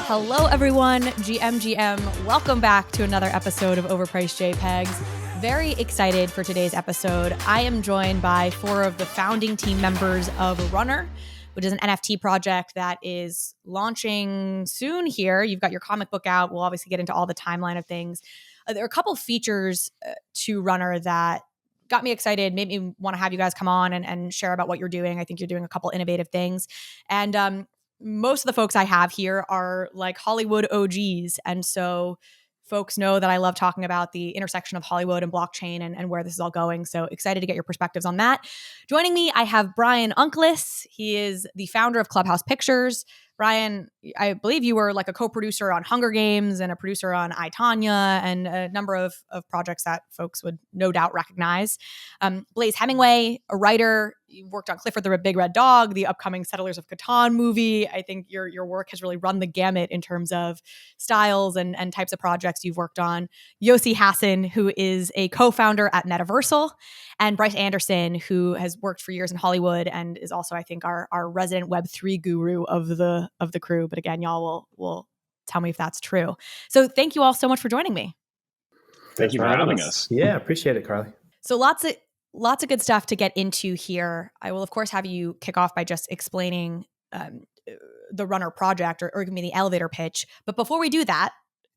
Hello, everyone. GM. Welcome back to another episode of Overpriced JPEGs. Very excited for today's episode. I am joined by four of the founding team members of Runner, which is an NFT project that is launching soon here. You've got your comic book out. We'll obviously get into all the timeline of things. There are a couple features to Runner that got me excited, made me want to have you guys come on and share about what you're doing. I think you're doing a couple innovative things. And most of the folks I have here are like Hollywood OGs. And so folks know that I love talking about the intersection of Hollywood and blockchain and where this is all going. So excited to get your perspectives on that. Joining me, I have Bryan Unkeless. He is the founder of Clubhouse Pictures. Bryan, I believe you were like a co-producer on Hunger Games and a producer on Tonya and a number of projects that folks would no doubt recognize. Blaise Hemingway, a writer, you worked on Clifford the Big Red Dog, the upcoming Settlers of Catan movie. I think your work has really run the gamut in terms of styles and types of projects you've worked on. Yossi Hasson, who is a co-founder at Metaversal, and Bryce Anderson, who has worked for years in Hollywood and is also, I think, our resident Web3 guru of the crew. But again, y'all will tell me if that's true. So thank you all so much for joining me. Thank you for having us. Yeah, appreciate it, Carly. So lots of good stuff to get into here. I will, of course, have you kick off by just explaining the Runner project or give me the elevator pitch. But before we do that,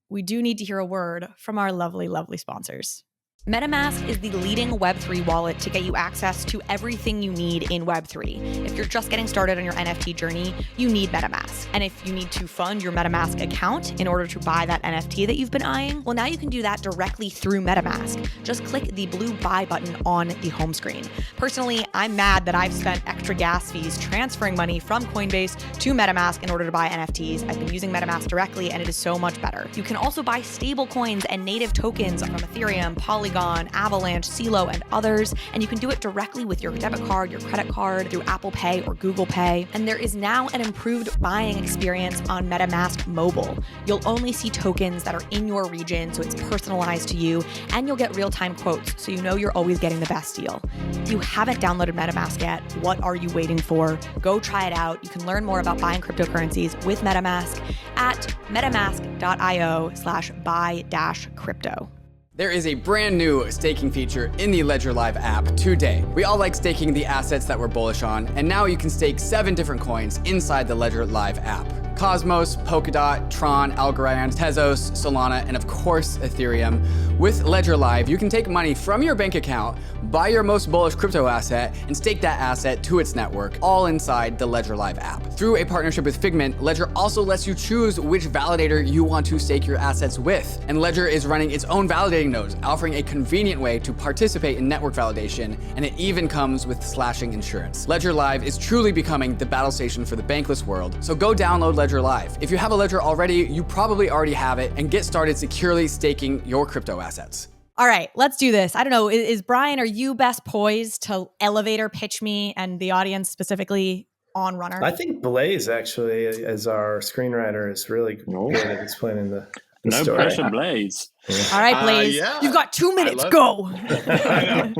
we do need to hear a word from our lovely, lovely sponsors. MetaMask is the leading Web3 wallet to get you access to everything you need in Web3. If you're just getting started on your NFT journey, you need MetaMask. And if you need to fund your MetaMask account in order to buy that NFT that you've been eyeing, well, now you can do that directly through MetaMask. Just click the blue buy button on the home screen. Personally, I'm mad that I've spent extra gas fees transferring money from Coinbase to MetaMask in order to buy NFTs. I've been using MetaMask directly, and it is so much better. You can also buy stable coins and native tokens from Ethereum, Polygon, Avalanche, CeeLo, and others, and you can do it directly with your debit card, your credit card, through Apple Pay or Google Pay. And there is now an improved buying experience on MetaMask Mobile. You'll only see tokens that are in your region, so it's personalized to you, and you'll get real-time quotes, so you know you're always getting the best deal. If you haven't downloaded MetaMask yet, what are you waiting for? Go try it out. You can learn more about buying cryptocurrencies with MetaMask at metamask.io/buy-crypto. There is a brand new staking feature in the Ledger Live app today. We all like staking the assets that we're bullish on, and now you can stake 7 different coins inside the Ledger Live app. Cosmos, Polkadot, Tron, Algorand, Tezos, Solana, and of course Ethereum. With Ledger Live, you can take money from your bank account, buy your most bullish crypto asset, and stake that asset to its network, all inside the Ledger Live app. Through a partnership with Figment, Ledger also lets you choose which validator you want to stake your assets with. And Ledger is running its own validating nodes, offering a convenient way to participate in network validation, and it even comes with slashing insurance. Ledger Live is truly becoming the battle station for the bankless world, so go download Ledger Live. If you have a Ledger already, you probably already have it, and get started securely staking your crypto assets. All right, let's do this. I don't know, is Bryan, are you best poised to elevator pitch me and the audience specifically on Runner? I think Blaise actually, as our screenwriter, is really good at explaining the no story. pressure, Blaise. Yeah. All right, Blaise, you've got 2 minutes, go. I know.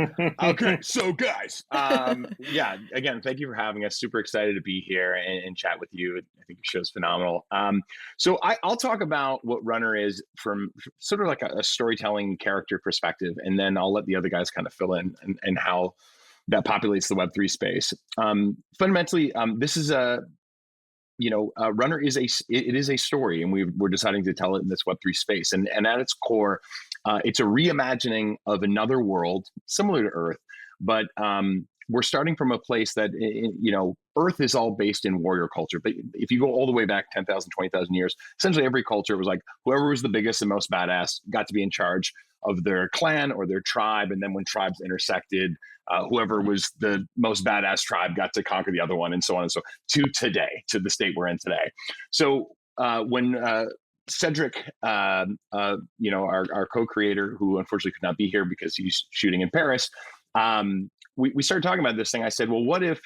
Okay, so guys, again, thank you for having us. Super excited to be here and chat with you. I think your show's phenomenal. So I'll talk about what Runner is from sort of like a storytelling character perspective, and then I'll let the other guys kind of fill in and how that populates the Web3 space. Fundamentally, this is Runner is a story, and we're deciding to tell it in this Web3 space. And at its core, it's a reimagining of another world similar to Earth, but we're starting from a place that, Earth is all based in warrior culture. But if you go all the way back 10,000, 20,000 years, essentially every culture was like whoever was the biggest and most badass got to be in charge of their clan or their tribe. And then when tribes intersected, whoever was the most badass tribe got to conquer the other one, and so on and so to today, to the state we're in today. So when Cedric, our co-creator, who unfortunately could not be here because he's shooting in Paris, we started talking about this thing. I said, well, what if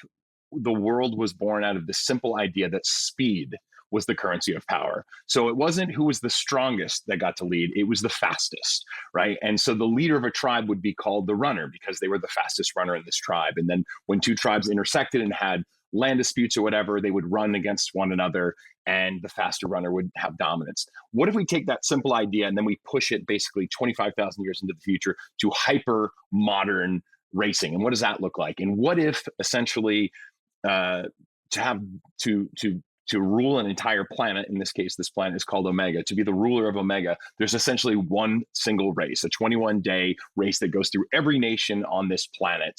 the world was born out of the simple idea that speed was the currency of power? So it wasn't who was the strongest that got to lead, it was the fastest, right? And so the leader of a tribe would be called the runner because they were the fastest runner in this tribe. And then when two tribes intersected and had land disputes or whatever, they would run against one another and the faster runner would have dominance. What if we take that simple idea and then we push it basically 25,000 years into the future to hyper modern racing? And what does that look like? And what if essentially to rule an entire planet, in this case, this planet is called Omega, to be the ruler of Omega, there's essentially one single race, a 21-day race that goes through every nation on this planet,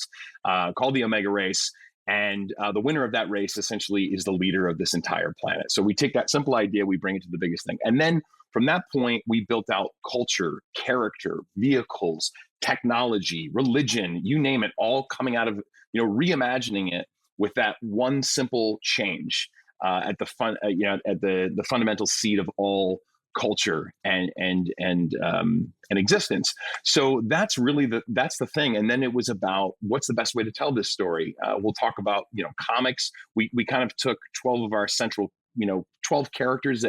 called the Omega race. And the winner of that race essentially is the leader of this entire planet. So we take that simple idea, we bring it to the biggest thing. And then from that point, we built out culture, character, vehicles, technology, religion, you name it, all coming out of, reimagining it with that one simple change at the fundamental seed of all culture and existence. So that's really the thing. And then it was about what's the best way to tell this story. We'll talk about comics. We kind of took 12 of our central 12 characters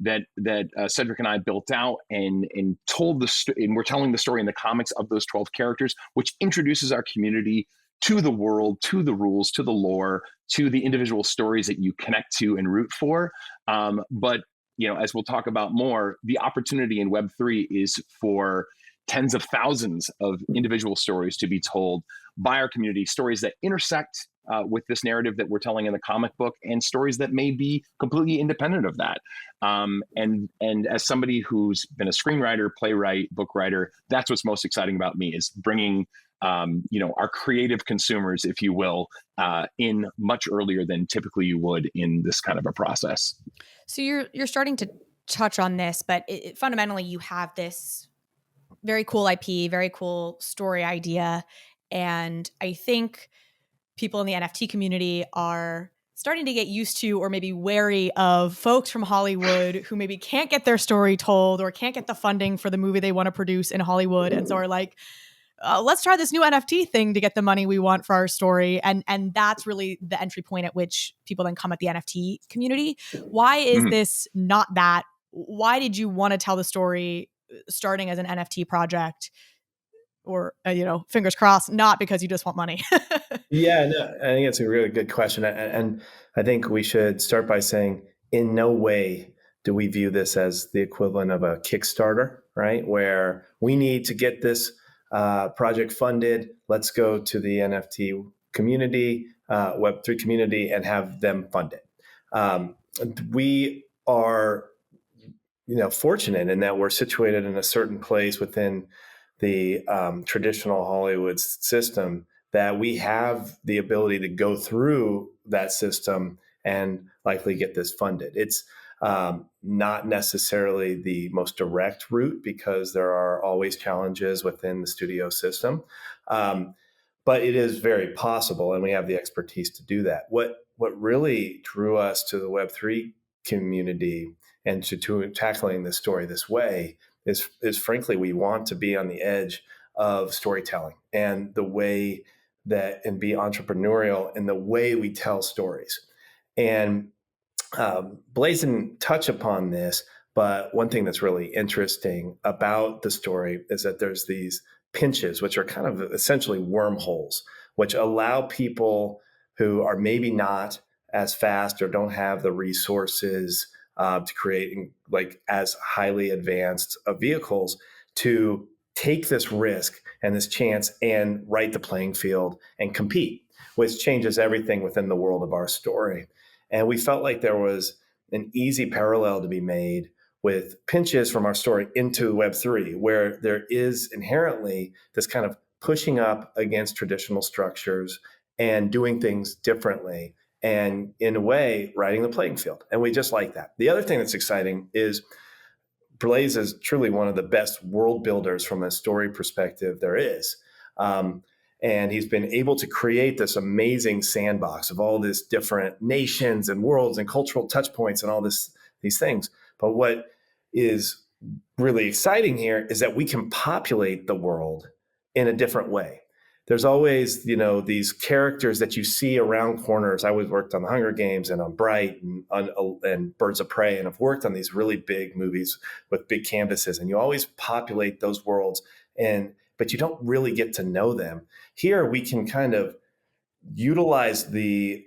that Cedric and I built out and told and we're telling the story in the comics of those 12 characters, which introduces our community to the world, to the rules, to the lore, to the individual stories that you connect to and root for. But as we'll talk about more, the opportunity in Web3 is for tens of thousands of individual stories to be told by our community, stories that intersect with this narrative that we're telling in the comic book, and stories that may be completely independent of that. And as somebody who's been a screenwriter, playwright, book writer, that's what's most exciting about me, is bringing our creative consumers, if you will, in much earlier than typically you would in this kind of a process. So you're starting to touch on this, but fundamentally you have this very cool IP, very cool story idea. And I think people in the NFT community are starting to get used to, or maybe wary of, folks from Hollywood who maybe can't get their story told or can't get the funding for the movie they want to produce in Hollywood. And so are like, let's try this new NFT thing to get the money we want for our story. And that's really the entry point at which people then come at the NFT community. Why is this not that? Why did you want to tell the story starting as an NFT project? Or, fingers crossed, not because you just want money. Yeah, no, I think it's a really good question. And I think we should start by saying, in no way do we view this as the equivalent of a Kickstarter, right? Where we need to get this project funded. Let's go to the NFT community, Web3 community, and have them fund it. We are, fortunate in that we're situated in a certain place within the traditional Hollywood system that we have the ability to go through that system and likely get this funded. It's not necessarily the most direct route because there are always challenges within the studio system, but it is very possible, and we have the expertise to do that. What really drew us to the Web3 community and to tackling this story this way is frankly, we want to be on the edge of storytelling and the way that, and be entrepreneurial in the way we tell stories. And Blaise didn't touch upon this, but one thing that's really interesting about the story is that there's these pinches, which are kind of essentially wormholes, which allow people who are maybe not as fast or don't have the resources to create like as highly advanced vehicles to take this risk and this chance and right the playing field and compete, which changes everything within the world of our story. And we felt like there was an easy parallel to be made with pinches from our story into Web3, where there is inherently this kind of pushing up against traditional structures and doing things differently, and in a way, riding the playing field. And we just like that. The other thing that's exciting is Blaise is truly one of the best world builders from a story perspective there is. And he's been able to create this amazing sandbox of all these different nations and worlds and cultural touch points and all these things. But what is really exciting here is that we can populate the world in a different way. There's always, these characters that you see around corners. I always worked on the Hunger Games and on Bright and Birds of Prey, and I've worked on these really big movies with big canvases, and you always populate those worlds, but you don't really get to know them. Here we can kind of utilize the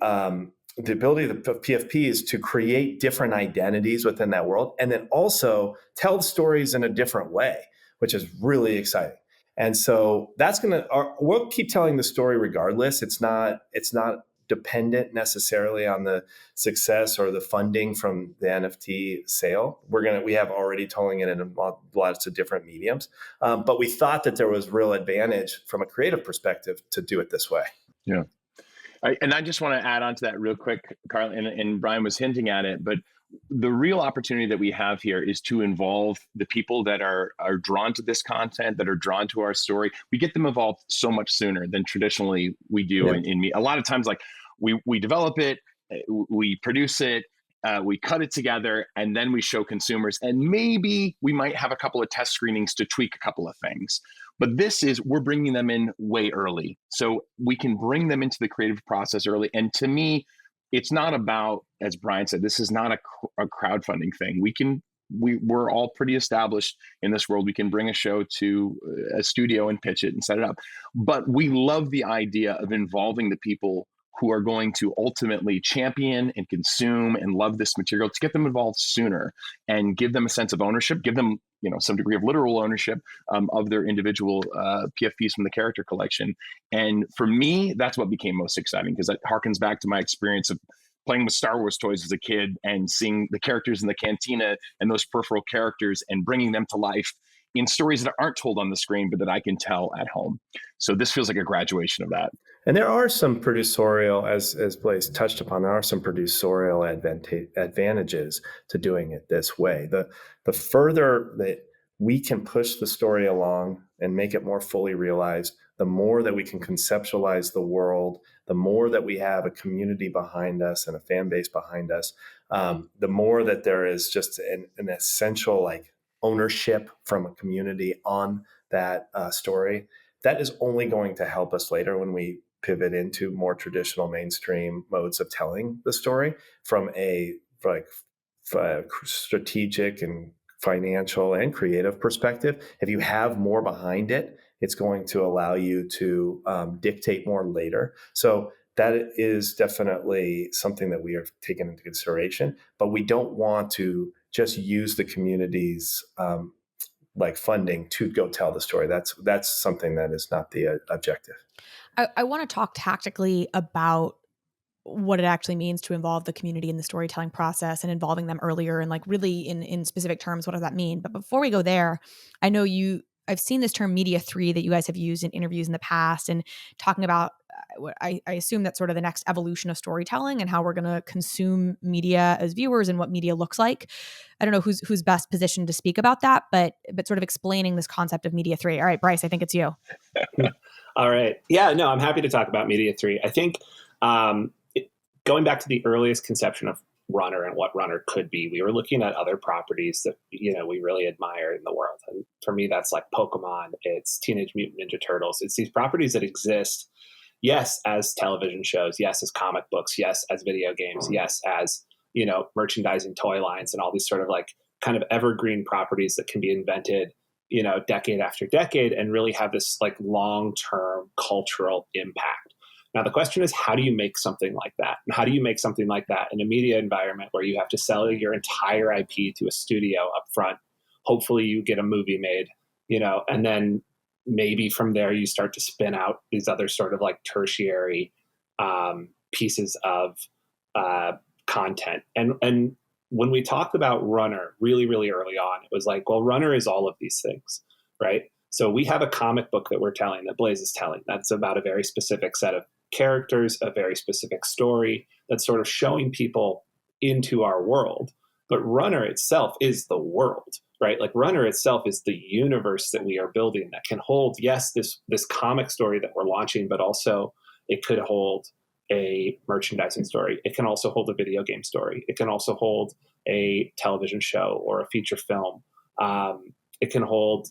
ability of the PFPs to create different identities within that world, and then also tell stories in a different way, which is really exciting. And so that's we'll keep telling the story regardless. It's not dependent necessarily on the success or the funding from the NFT sale. We have already telling it in lots of different mediums. But we thought that there was real advantage from a creative perspective to do it this way. Yeah. And I just want to add on to that real quick, Carl, and Bryan was hinting at it, but the real opportunity that we have here is to involve the people that are drawn to this content, that are drawn to our story. We get them involved so much sooner than traditionally we do. In a lot of times, like we develop it, we produce it, we cut it together, and then we show consumers. And maybe we might have a couple of test screenings to tweak a couple of things. But we're bringing them in way early. So we can bring them into the creative process early. And to me, it's not about, as Bryan said, this is not a crowdfunding thing. We're all pretty established in this world. We can bring a show to a studio and pitch it and set it up. But we love the idea of involving the people who are going to ultimately champion and consume and love this material, to get them involved sooner and give them a sense of ownership, give them some degree of literal ownership of their individual PFPs from the character collection. And for me, that's what became most exciting, because it harkens back to my experience of playing with Star Wars toys as a kid and seeing the characters in the cantina and those peripheral characters and bringing them to life in stories that aren't told on the screen, but that I can tell at home. So this feels like a graduation of that. And there are some producerial, as Blaise touched upon, there are some producerial advantages to doing it this way. The further that we can push the story along and make it more fully realized, the more that we can conceptualize the world, the more that we have a community behind us and a fan base behind us, the more that there is just an essential ownership from a community on that story. That is only going to help us later when we pivot into more traditional mainstream modes of telling the story from a strategic and financial and creative perspective. If you have more behind it, it's going to allow you to dictate more later. So that is definitely something that we are taking into consideration, but we don't want to just use the community's funding to go tell the story. That's something that is not the objective. I want to talk tactically about what it actually means to involve the community in the storytelling process and involving them earlier, and really in specific terms, what does that mean? But before we go there, I know I've seen this term media 3 that you guys have used in interviews in the past, and talking about what I assume that's sort of the next evolution of storytelling and how we're going to consume media as viewers and what media looks like. I don't know who's best positioned to speak about that, but sort of explaining this concept of media 3. All right, Bryce, I think it's you. All right. Yeah, no, I'm happy to talk about media 3. I think going back to the earliest conception of Runner and what Runner could be, we were looking at other properties that we really admire in the world. And for me, that's like Pokemon, it's Teenage Mutant Ninja Turtles. It's these properties that exist, yes, as television shows, yes, as comic books, yes, as video games, yes, as merchandising toy lines, and all these sort of kind of evergreen properties that can be invented decade after decade and really have this long-term cultural impact. Now, the question is, how do you make something like that? And how do you make something like that in a media environment where you have to sell your entire IP to a studio up front? Hopefully you get a movie made, and then maybe from there you start to spin out these other sort of tertiary pieces of content. And when we talked about Runner really, really early on, it was well, Runner is all of these things, right? So we have a comic book that we're telling, that Blaise is telling, that's about a very specific set of characters, a very specific story that's sort of showing people into our world. But Runner itself is the world, right? Runner itself is the universe that we are building that can hold, yes, this comic story that we're launching, but also it could hold a merchandising story. It can also hold a video game story. It can also hold a television show or a feature film. It can hold,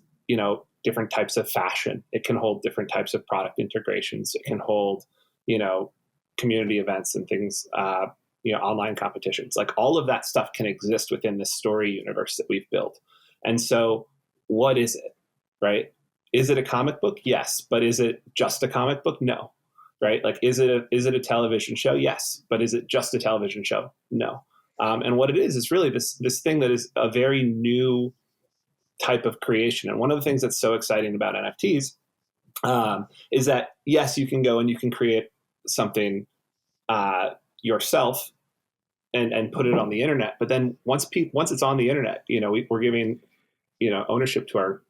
different types of fashion. It can hold different types of product integrations. It can hold, community events and things, online competitions. All of that stuff can exist within this story universe that we've built. And so what is it, right? Is it a comic book? Yes. But is it just a comic book? No. right? Like, is it a television show? Yes. But is it just a television show? No. And what it is really this thing that is a very new type of creation. And one of the things that's so exciting about NFTs is that, yes, you can go and you can create something yourself and put it on the internet. But then once it's on the internet, we're giving, ownership to our,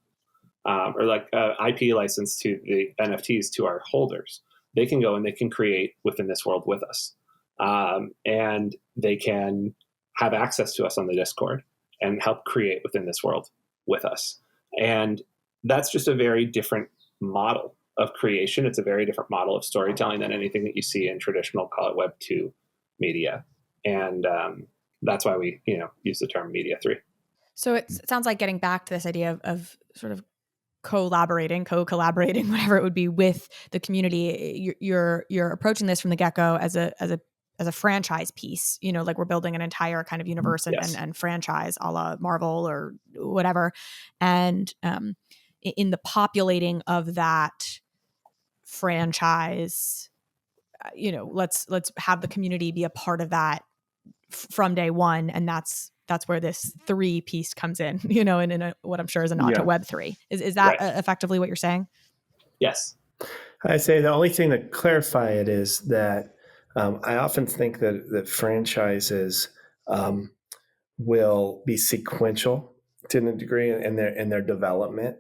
or like IP license to the NFTs to our holders. They can go and they can create within this world with us. And they can have access to us on the Discord and help create within this world with us. And that's just a very different model of creation. It's a very different model of storytelling than anything that you see in traditional, call it Web 2 media. And that's why we, use the term Media 3. So it sounds like getting back to this idea of sort of co-collaborating, whatever it would be, with the community. You're approaching this from the get-go as a franchise piece, like we're building an entire kind of universe and franchise a la Marvel or whatever. And in the populating of that franchise, let's have the community be a part of that from day one. And that's where this 3 piece comes in, and in what I'm sure is a nod to Web3. Is that effectively what you're saying? Yes. I say the only thing to clarify it is that I often think that franchises will be sequential to a degree in their development,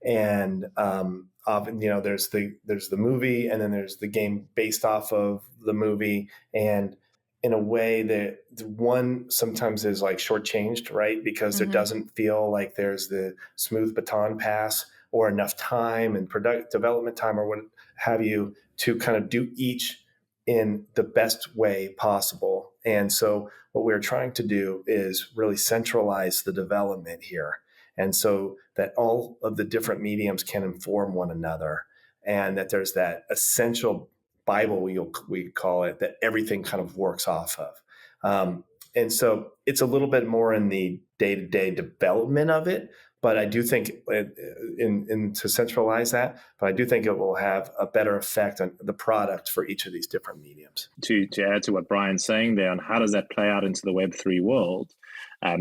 and often there's the movie, and then there's the game based off of the movie, and in a way that one sometimes is like shortchanged, right? Because there doesn't feel like there's the smooth baton pass or enough time and product development time or what have you to kind of do each in the best way possible. And so what we're trying to do is really centralize the development here. And so that all of the different mediums can inform one another, and that there's that essential Bible, we call it, that everything kind of works off of. And so it's a little bit more in the day-to-day development of it, but I do think to centralize that, but I do think it will have a better effect on the product for each of these different mediums. To add to what Bryan's saying there, and how does that play out into the Web3 world?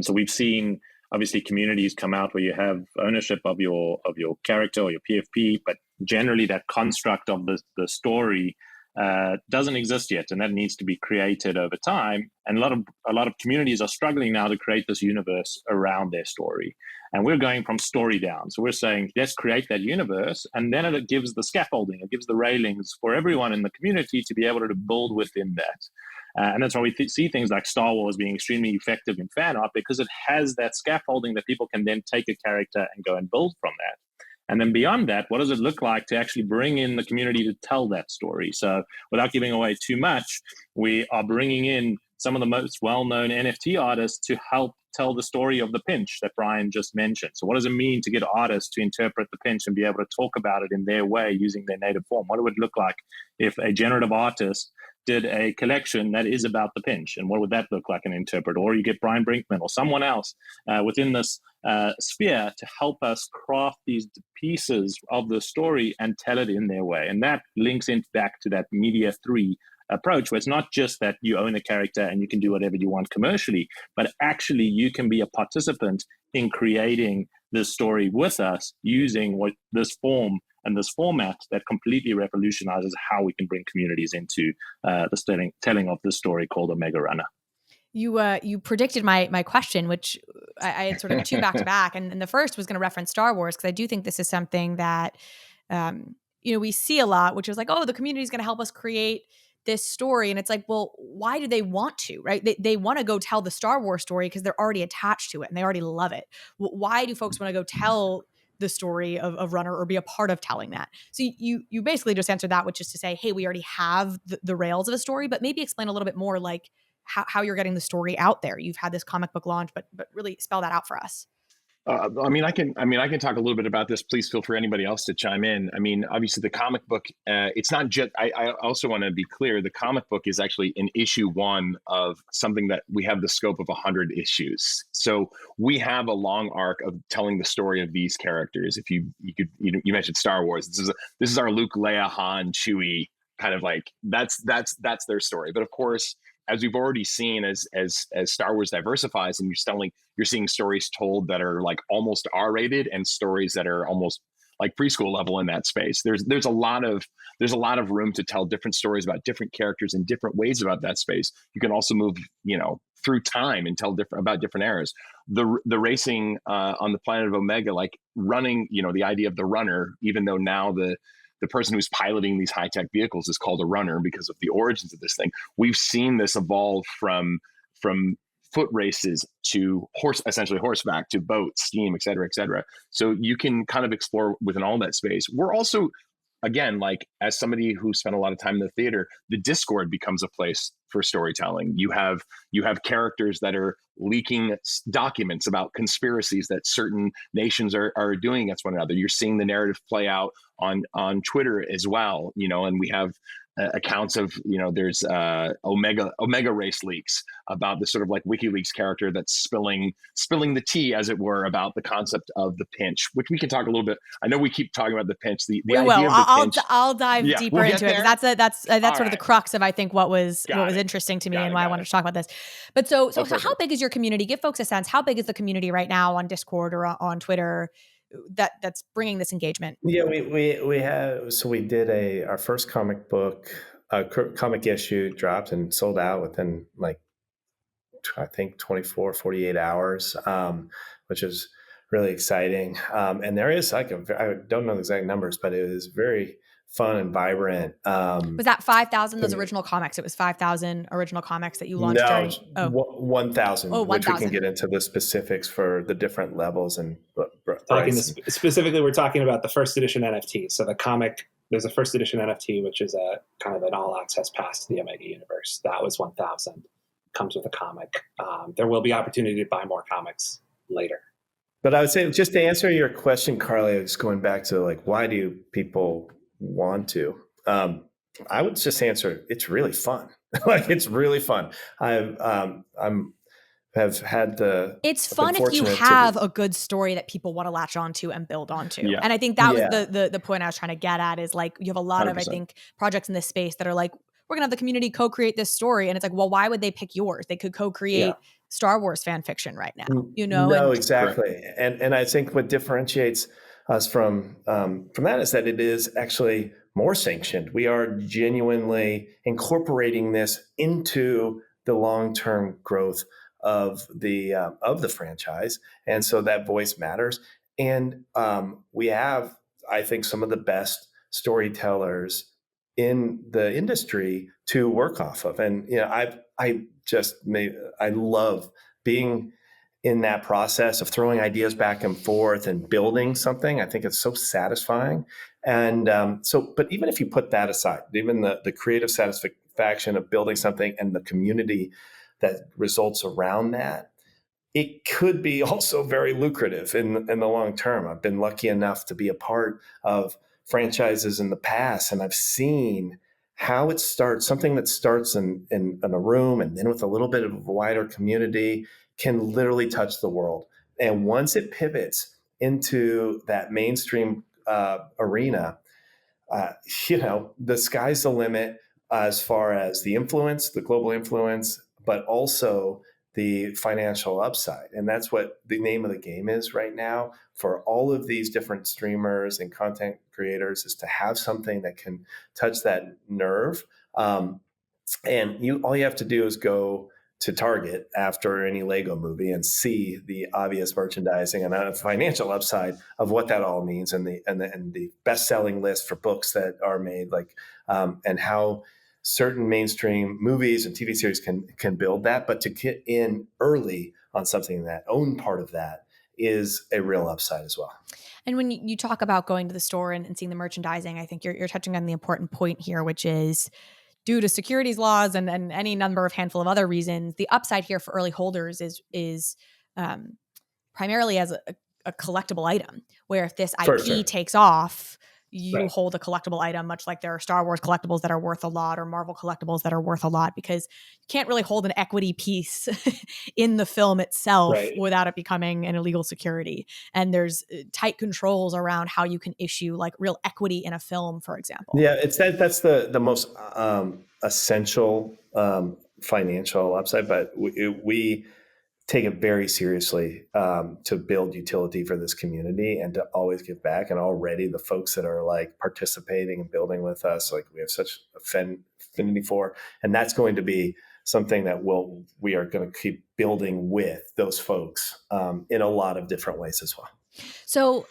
So we've seen obviously communities come out where you have ownership of your character or your PFP, but generally that construct of the story doesn't exist yet, and that needs to be created over time. And a lot of communities are struggling now to create this universe around their story. And we're going from story down. So we're saying, let's create that universe, and then it gives the scaffolding, it gives the railings for everyone in the community to be able to build within that. And that's why we see things like Star Wars being extremely effective in fan art, because it has that scaffolding that people can then take a character and go and build from that. And then beyond that, what does it look like to actually bring in the community to tell that story? So without giving away too much, we are bringing in some of the most well-known NFT artists to help tell the story of the pinch that Bryan just mentioned. So what does it mean to get artists to interpret the pinch and be able to talk about it in their way using their native form? What would it look like if a generative artist did a collection that is about the pinch, and what would that look like an interpreter? Or you get Brian Brinkman or someone else within this sphere to help us craft these pieces of the story and tell it in their way. And that links in back to that Media 3 approach, where it's not just that you own a character and you can do whatever you want commercially, but actually you can be a participant in creating this story with us using this form and this format that completely revolutionizes how we can bring communities into the telling of this story called Omega Runner. You predicted my question, which I had sort of 2 back to back, and the first was going to reference Star Wars, because I do think this is something that we see a lot, which is like, oh, the community is going to help us create this story, and it's like, well, why do they want to, right? They want to go tell the Star Wars story because they're already attached to it and they already love it. Why do folks want to go tell the story of Runner or be a part of telling that? So you basically just answered that, which is to say, hey, we already have the rails of a story, but maybe explain a little bit more like how you're getting the story out there. You've had this comic book launch, but really spell that out for us. I can talk a little bit about this. Please feel free anybody else to chime in. I mean, obviously the comic book, it's not just, I also want to be clear, the comic book is actually in issue 1 of something that we have the scope of 100 issues. So we have a long arc of telling the story of these characters. If you mentioned Star Wars, this is our Luke, Leia, Han, Chewie kind of like that's their story. But of course, as we've already seen, as Star Wars diversifies, and you're seeing stories told that are like almost R-rated, and stories that are almost like preschool level in that space. There's a lot of room to tell different stories about different characters in different ways about that space. You can also move, through time and tell about different eras. The racing on the planet of Omega, like running, the idea of the runner, even though now the person who's piloting these high-tech vehicles is called a runner because of the origins of this thing. We've seen this evolve from foot races to essentially horseback, to boats, steam, et cetera, et cetera. So you can kind of explore within all that space. We're also, again, like as somebody who spent a lot of time in the theater, the Discord becomes a place for storytelling. You have characters that are leaking documents about conspiracies that certain nations are doing against one another. You're seeing the narrative play out on Twitter as well, and we have accounts of, there's Omega race leaks about this sort of like WikiLeaks character that's spilling the tea, as it were, about the concept of the pinch, which we can talk a little bit. I know we keep talking about the pinch. The idea of the pinch. I'll dive deeper into it, because that's sort of the crux of, I think, what was interesting to me and why I wanted to talk about this. But so how big is your community? Give folks a sense. How big is the community right now on Discord or on Twitter that's bringing this engagement? Yeah, we did our first comic issue dropped and sold out within like, I think 24, 48 hours, which is really exciting. And there is like I don't know the exact numbers, but it was very fun and vibrant. Was that 5,000, those original comics? It was 5,000 original comics that you launched during? 1,000, which 1,000. we can get into the specifics for the different levels. And specifically, we're talking about the first edition NFT. So the comic, there's a first edition NFT, which is a kind of an all access pass to the Omega universe. That was 1,000. Comes with a comic. There will be opportunity to buy more comics later. But I would say, just to answer your question, Carly, it's going back to like, why do people want to? I would just answer, it's really fun. Like, it's really fun. It's fun if you have a good story that people want to latch onto and build onto. Yeah. And I think that was the point I was trying to get at, is like, you have a lot 100%. Of, I think, projects in this space that are like, we're gonna have the community co-create this story. And it's like, well, why would they pick yours? They could co-create Star Wars fan fiction right now, No, exactly. And I think what differentiates us from that is that it is actually more sanctioned. We are genuinely incorporating this into the long-term growth of the franchise, and so that voice matters. And we have, I think, some of the best storytellers in the industry to work off of. And I love being in that process of throwing ideas back and forth and building something. I think it's so satisfying. And but even if you put that aside, even the creative satisfaction of building something and the community that results around that, it could be also very lucrative in the long term. I've been lucky enough to be a part of franchises in the past, and I've seen how it starts. Something that starts in a room and then with a little bit of a wider community can literally touch the world. And once it pivots into that mainstream arena, the sky's the limit as far as the influence, the global influence, but also the financial upside. And that's what the name of the game is right now for all of these different streamers and content creators, is to have something that can touch that nerve. And all you have to do is go to Target after any Lego movie and see the obvious merchandising and a financial upside of what that all means, and the best-selling list for books that are made, and how certain mainstream movies and TV series can build that. But to get in early on something, that own part of that, is a real upside as well. And when you talk about going to the store and seeing the merchandising, I think you're touching on the important point here, which is, due to securities laws and any number of handful of other reasons, the upside here for early holders is primarily as a collectible item, where if this IP takes off, you hold a collectible item, much like there are Star Wars collectibles that are worth a lot or Marvel collectibles that are worth a lot, because you can't really hold an equity piece in the film itself without it becoming an illegal security. And there's tight controls around how you can issue like real equity in a film, for example. Yeah, that's the most essential financial upside, but we take it very seriously to build utility for this community and to always give back. And already the folks that are like participating and building with us, like we have such affinity for, and that's going to be something that we are going to keep building with those folks in a lot of different ways as well. So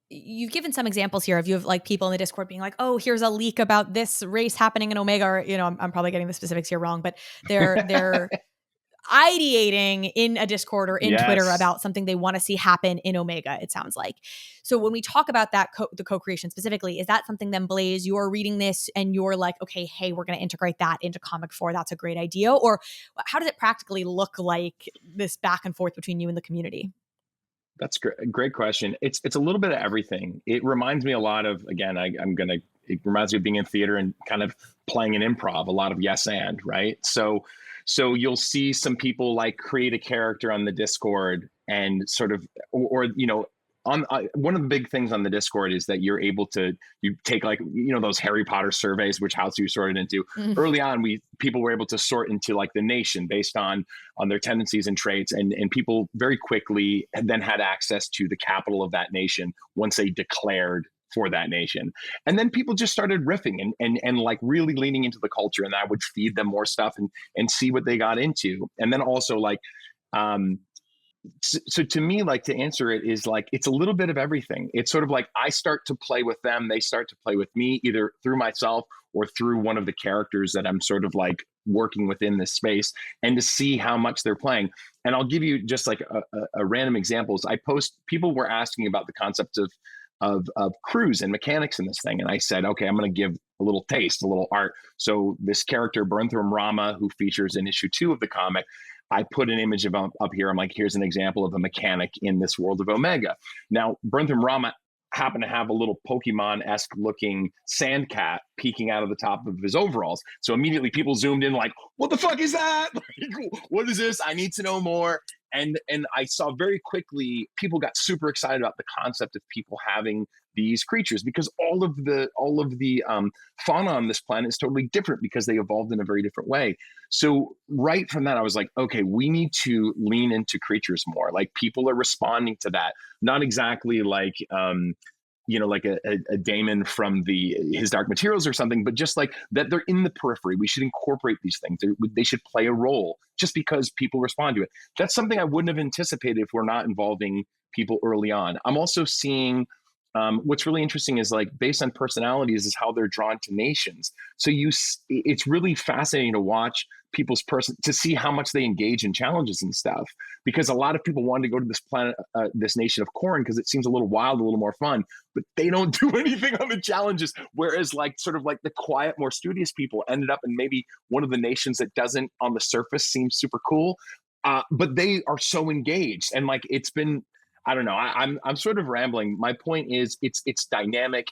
you've given some examples here of you have like people in the Discord being like, oh, here's a leak about this race happening in Omega, or, you know, I'm probably getting the specifics here wrong, but they're ideating in a Discord or in Twitter about something they want to see happen in Omega, it sounds like. So when we talk about that, the co-creation specifically, is that something then, Blaise, you're reading this and you're like, okay, hey, we're going to integrate that into Comic 4. That's a great idea. Or how does it practically look like, this back and forth between you and the community? That's great question. It's a little bit of everything. It reminds me a lot of, again, it reminds me of being in theater and kind of playing an improv, a lot of yes and, right? So you'll see some people like create a character on the Discord and sort of, or you know, on one of the big things on the Discord is that you're able to, you take like, you know, those Harry Potter surveys, which house you sorted into. Early on, people were able to sort into like the nation based on their tendencies and traits, and people very quickly then had access to the capital of that nation once they declared for that nation. And then people just started riffing and like really leaning into the culture, and I would feed them more stuff and see what they got into. And then also like, so to me, like, to answer it is like, it's a little bit of everything. It's sort of like I start to play with them, they start to play with me, either through myself or through one of the characters that I'm sort of like working within this space, and to see how much they're playing. And I'll give you just like a random examples. People were asking about the concept of crews and mechanics in this thing. And I said, okay, I'm going to give a little taste, a little art. So this character, Burntham Rama, who features in issue 2 of the comic, I put an image of up here. I'm like, here's an example of a mechanic in this world of Omega. Now, Burntham Rama happened to have a little Pokemon-esque looking sand cat peeking out of the top of his overalls. So immediately people zoomed in like, what the fuck is that? Like, what is this? I need to know more. And I saw very quickly people got super excited about the concept of people having these creatures, because all of the fauna on this planet is totally different because they evolved in a very different way. So right from that, I was like, okay, we need to lean into creatures more. Like, people are responding to that. Not exactly like, you know, like a Damon from his Dark Materials or something, but just like that they're in the periphery. We should incorporate these things. They should play a role just because people respond to it. That's something I wouldn't have anticipated if we're not involving people early on. I'm also seeing what's really interesting is, like, based on personalities is how they're drawn to nations. So it's really fascinating to watch people's to see how much they engage in challenges and stuff, because a lot of people wanted to go to this planet, this nation of Corn, because it seems a little wild, a little more fun, but they don't do anything on the challenges. Whereas like sort of like the quiet, more studious people ended up in maybe one of the nations that doesn't on the surface seem super cool. But they are so engaged, and like, it's been, I don't know. I'm sort of rambling. My point is, it's dynamic.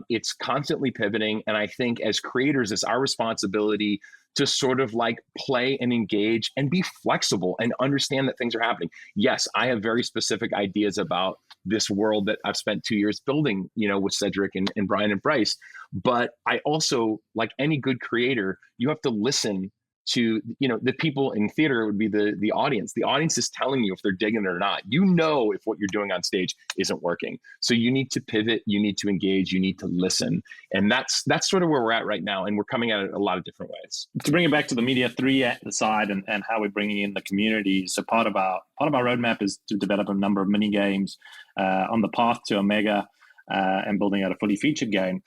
It's constantly pivoting, and I think as creators, it's our responsibility to sort of like play and engage and be flexible and understand that things are happening. Yes, I have very specific ideas about this world that I've spent 2 years building, you know, with Cedric and Bryan and Bryce. But I also, like any good creator, you have to listen to, you know, the people in theater would be the audience. The audience is telling you if they're digging it or not. You know if what you're doing on stage isn't working. So you need to pivot, you need to engage, you need to listen. And that's sort of where we're at right now. And we're coming at it a lot of different ways. To bring it back to the Media 3 side and how we're bringing in the community. So part of our roadmap is to develop a number of mini games on the path to Omega and building out a fully featured game.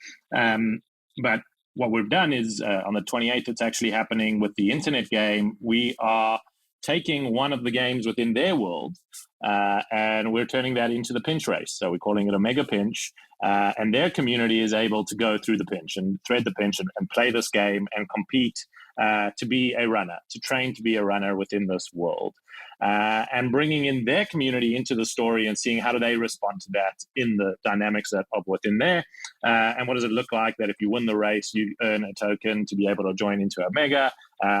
But what we've done is on the 28th, it's actually happening with the internet game. We are taking one of the games within their world and we're turning that into the pinch race. So we're calling it Omega Pinch, and their community is able to go through the pinch and thread the pinch and play this game and compete to be a runner, to train to be a runner within this world. And bringing in their community into the story and seeing how do they respond to that in the dynamics of within there. And what does it look like that if you win the race, you earn a token to be able to join into Omega,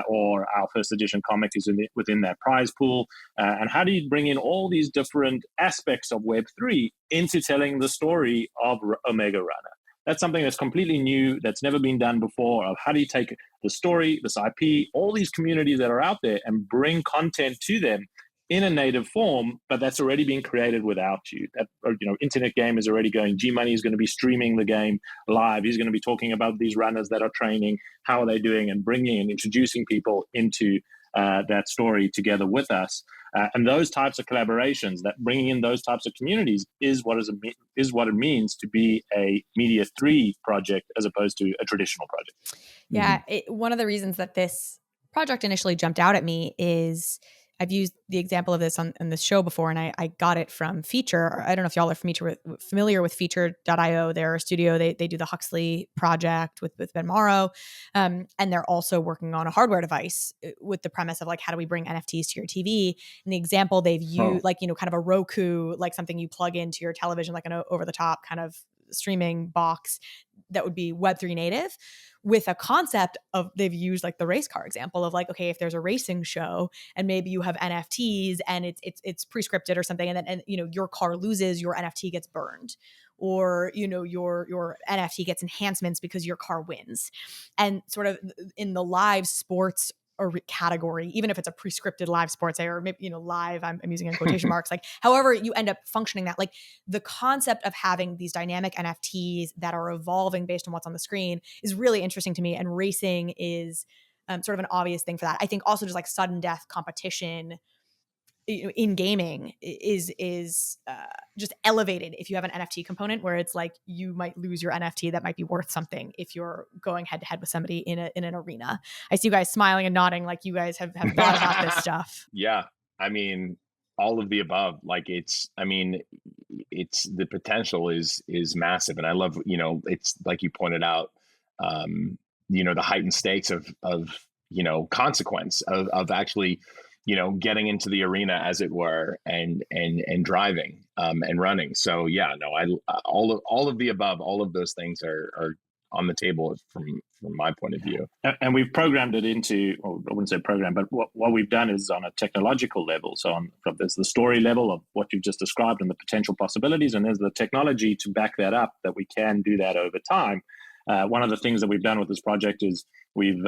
or our first edition comic is within that prize pool. And how do you bring in all these different aspects of Web3 into telling the story of Omega Runner? That's something that's completely new, that's never been done before, of how do you take the story, this IP, all these communities that are out there and bring content to them in a native form, but that's already been created without you. That, internet game is already going. G-Money is going to be streaming the game live. He's going to be talking about these runners that are training, how are they doing, and bringing and introducing people into that story together with us. And those types of collaborations, that bringing in those types of communities is what it means to be a Media 3 project as opposed to a traditional project. Yeah, one of the reasons that this project initially jumped out at me is I've used the example of this on this show before, and I got it from Feature. I don't know if y'all are familiar with Feature.io. They're a studio. They do the Huxley project with Ben Morrow, and they're also working on a hardware device with the premise of like, how do we bring NFTs to your TV? And the example they've used, kind of a Roku, like something you plug into your television, like an over-the-top kind of streaming box that would be Web3 native, with a concept of, they've used like the race car example of like, okay, if there's a racing show and maybe you have NFTs and it's pre-scripted or something, and your car loses, your NFT gets burned, or your NFT gets enhancements because your car wins. And sort of in the live sports or category, even if it's a pre-scripted live sports, or maybe, live, I'm using in quotation marks, like however you end up functioning that, like the concept of having these dynamic NFTs that are evolving based on what's on the screen is really interesting to me. And racing is sort of an obvious thing for that. I think also just like sudden death competition in gaming is just elevated if you have an NFT component, where it's like you might lose your NFT that might be worth something if you're going head to head with somebody in an arena. I see you guys smiling and nodding like you guys have thought about this stuff. Yeah, I mean, all of the above. Like it's the potential is massive, and I love it's like you pointed out, the heightened stakes of consequence of actually getting into the arena, as it were, and driving and running. So yeah, no, all of the above, all of those things are on the table from my point of view. And we've programmed it into, or I wouldn't say program, but what we've done is on a technological level. So there's the story level of what you've just described and the potential possibilities, and there's the technology to back that up, that we can do that over time. One of the things that we've done with this project is we've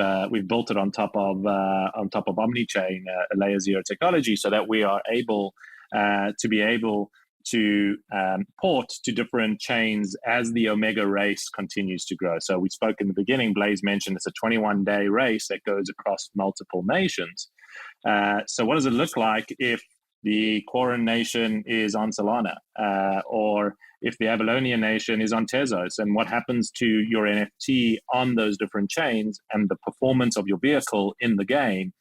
built it on top of OmniChain, a layer 0 technology, so that we are able to port to different chains as the Omega race continues to grow. So we spoke in the beginning, Blaise mentioned it's a 21-day race that goes across multiple nations. So what does it look like if the Quarren Nation is on Solana, or if the Avalonian Nation is on Tezos, and what happens to your NFT on those different chains and the performance of your vehicle in the game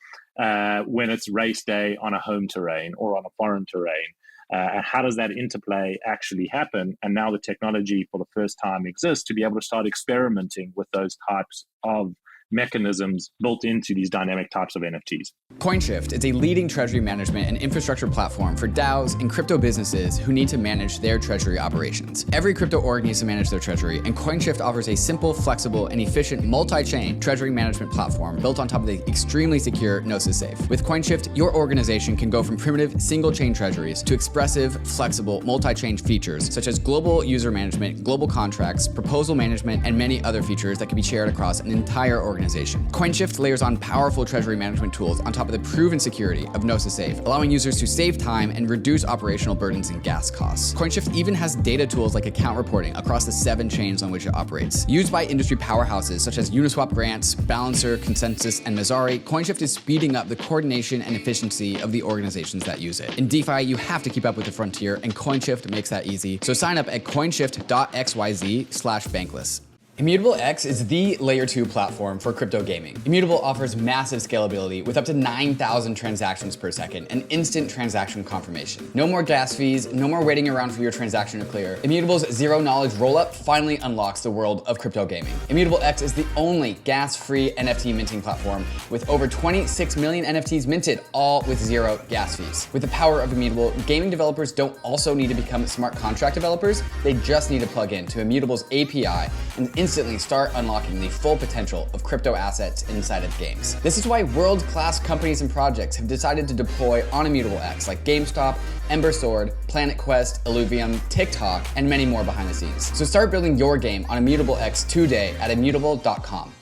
when it's race day on a home terrain or on a foreign terrain? And how does that interplay actually happen? And now the technology for the first time exists to be able to start experimenting with those types of mechanisms built into these dynamic types of NFTs. CoinShift is a leading treasury management and infrastructure platform for DAOs and crypto businesses who need to manage their treasury operations. Every crypto org needs to manage their treasury, and CoinShift offers a simple, flexible, and efficient multi-chain treasury management platform built on top of the extremely secure Gnosis Safe. With CoinShift, your organization can go from primitive single-chain treasuries to expressive, flexible, multi-chain features such as global user management, global contracts, proposal management, and many other features that can be shared across an entire organization. CoinShift layers on powerful treasury management tools on top of the proven security of Gnosis Safe, allowing users to save time and reduce operational burdens and gas costs. CoinShift even has data tools like account reporting across the 7 chains on which it operates. Used by industry powerhouses such as Uniswap Grants, Balancer, Consensus, and Messari, CoinShift is speeding up the coordination and efficiency of the organizations that use it. In DeFi, you have to keep up with the frontier, and CoinShift makes that easy. So sign up at coinshift.xyz/Bankless. Immutable X is the layer 2 platform for crypto gaming. Immutable offers massive scalability with up to 9,000 transactions per second and instant transaction confirmation. No more gas fees, no more waiting around for your transaction to clear. Immutable's zero knowledge rollup finally unlocks the world of crypto gaming. Immutable X is the only gas-free NFT minting platform with over 26 million NFTs minted, all with zero gas fees. With the power of Immutable, gaming developers don't also need to become smart contract developers. They just need to plug in to Immutable's API and instantly start unlocking the full potential of crypto assets inside of games. This is why world-class companies and projects have decided to deploy on Immutable X, like GameStop, Ember Sword, Planet Quest, Illuvium, TikTok, and many more behind the scenes. So start building your game on Immutable X today at immutable.com.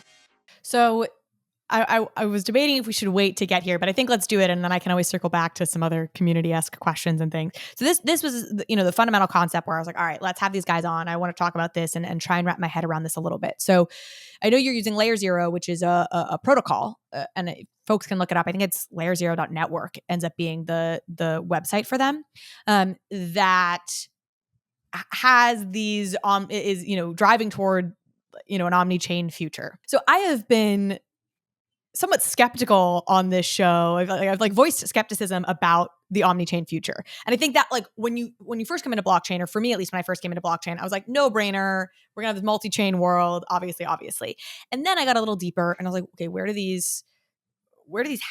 So I was debating if we should wait to get here, but I think let's do it, and then I can always circle back to some other community-esque questions and things. So this was the fundamental concept where I was like, all right, let's have these guys on. I want to talk about this and try and wrap my head around this a little bit. So I know you're using Layer 0, which is a protocol, and folks can look it up. I think it's layer0.network ends up being the website for them, that has these is driving toward an omni-chain future. So I have been somewhat skeptical on this show. I've voiced skepticism about the omni-chain future. And I think that when you first come into blockchain, or for me, at least when I first came into blockchain, I was like, no brainer. We're gonna have this multi-chain world, obviously. And then I got a little deeper and I was like, okay, where do these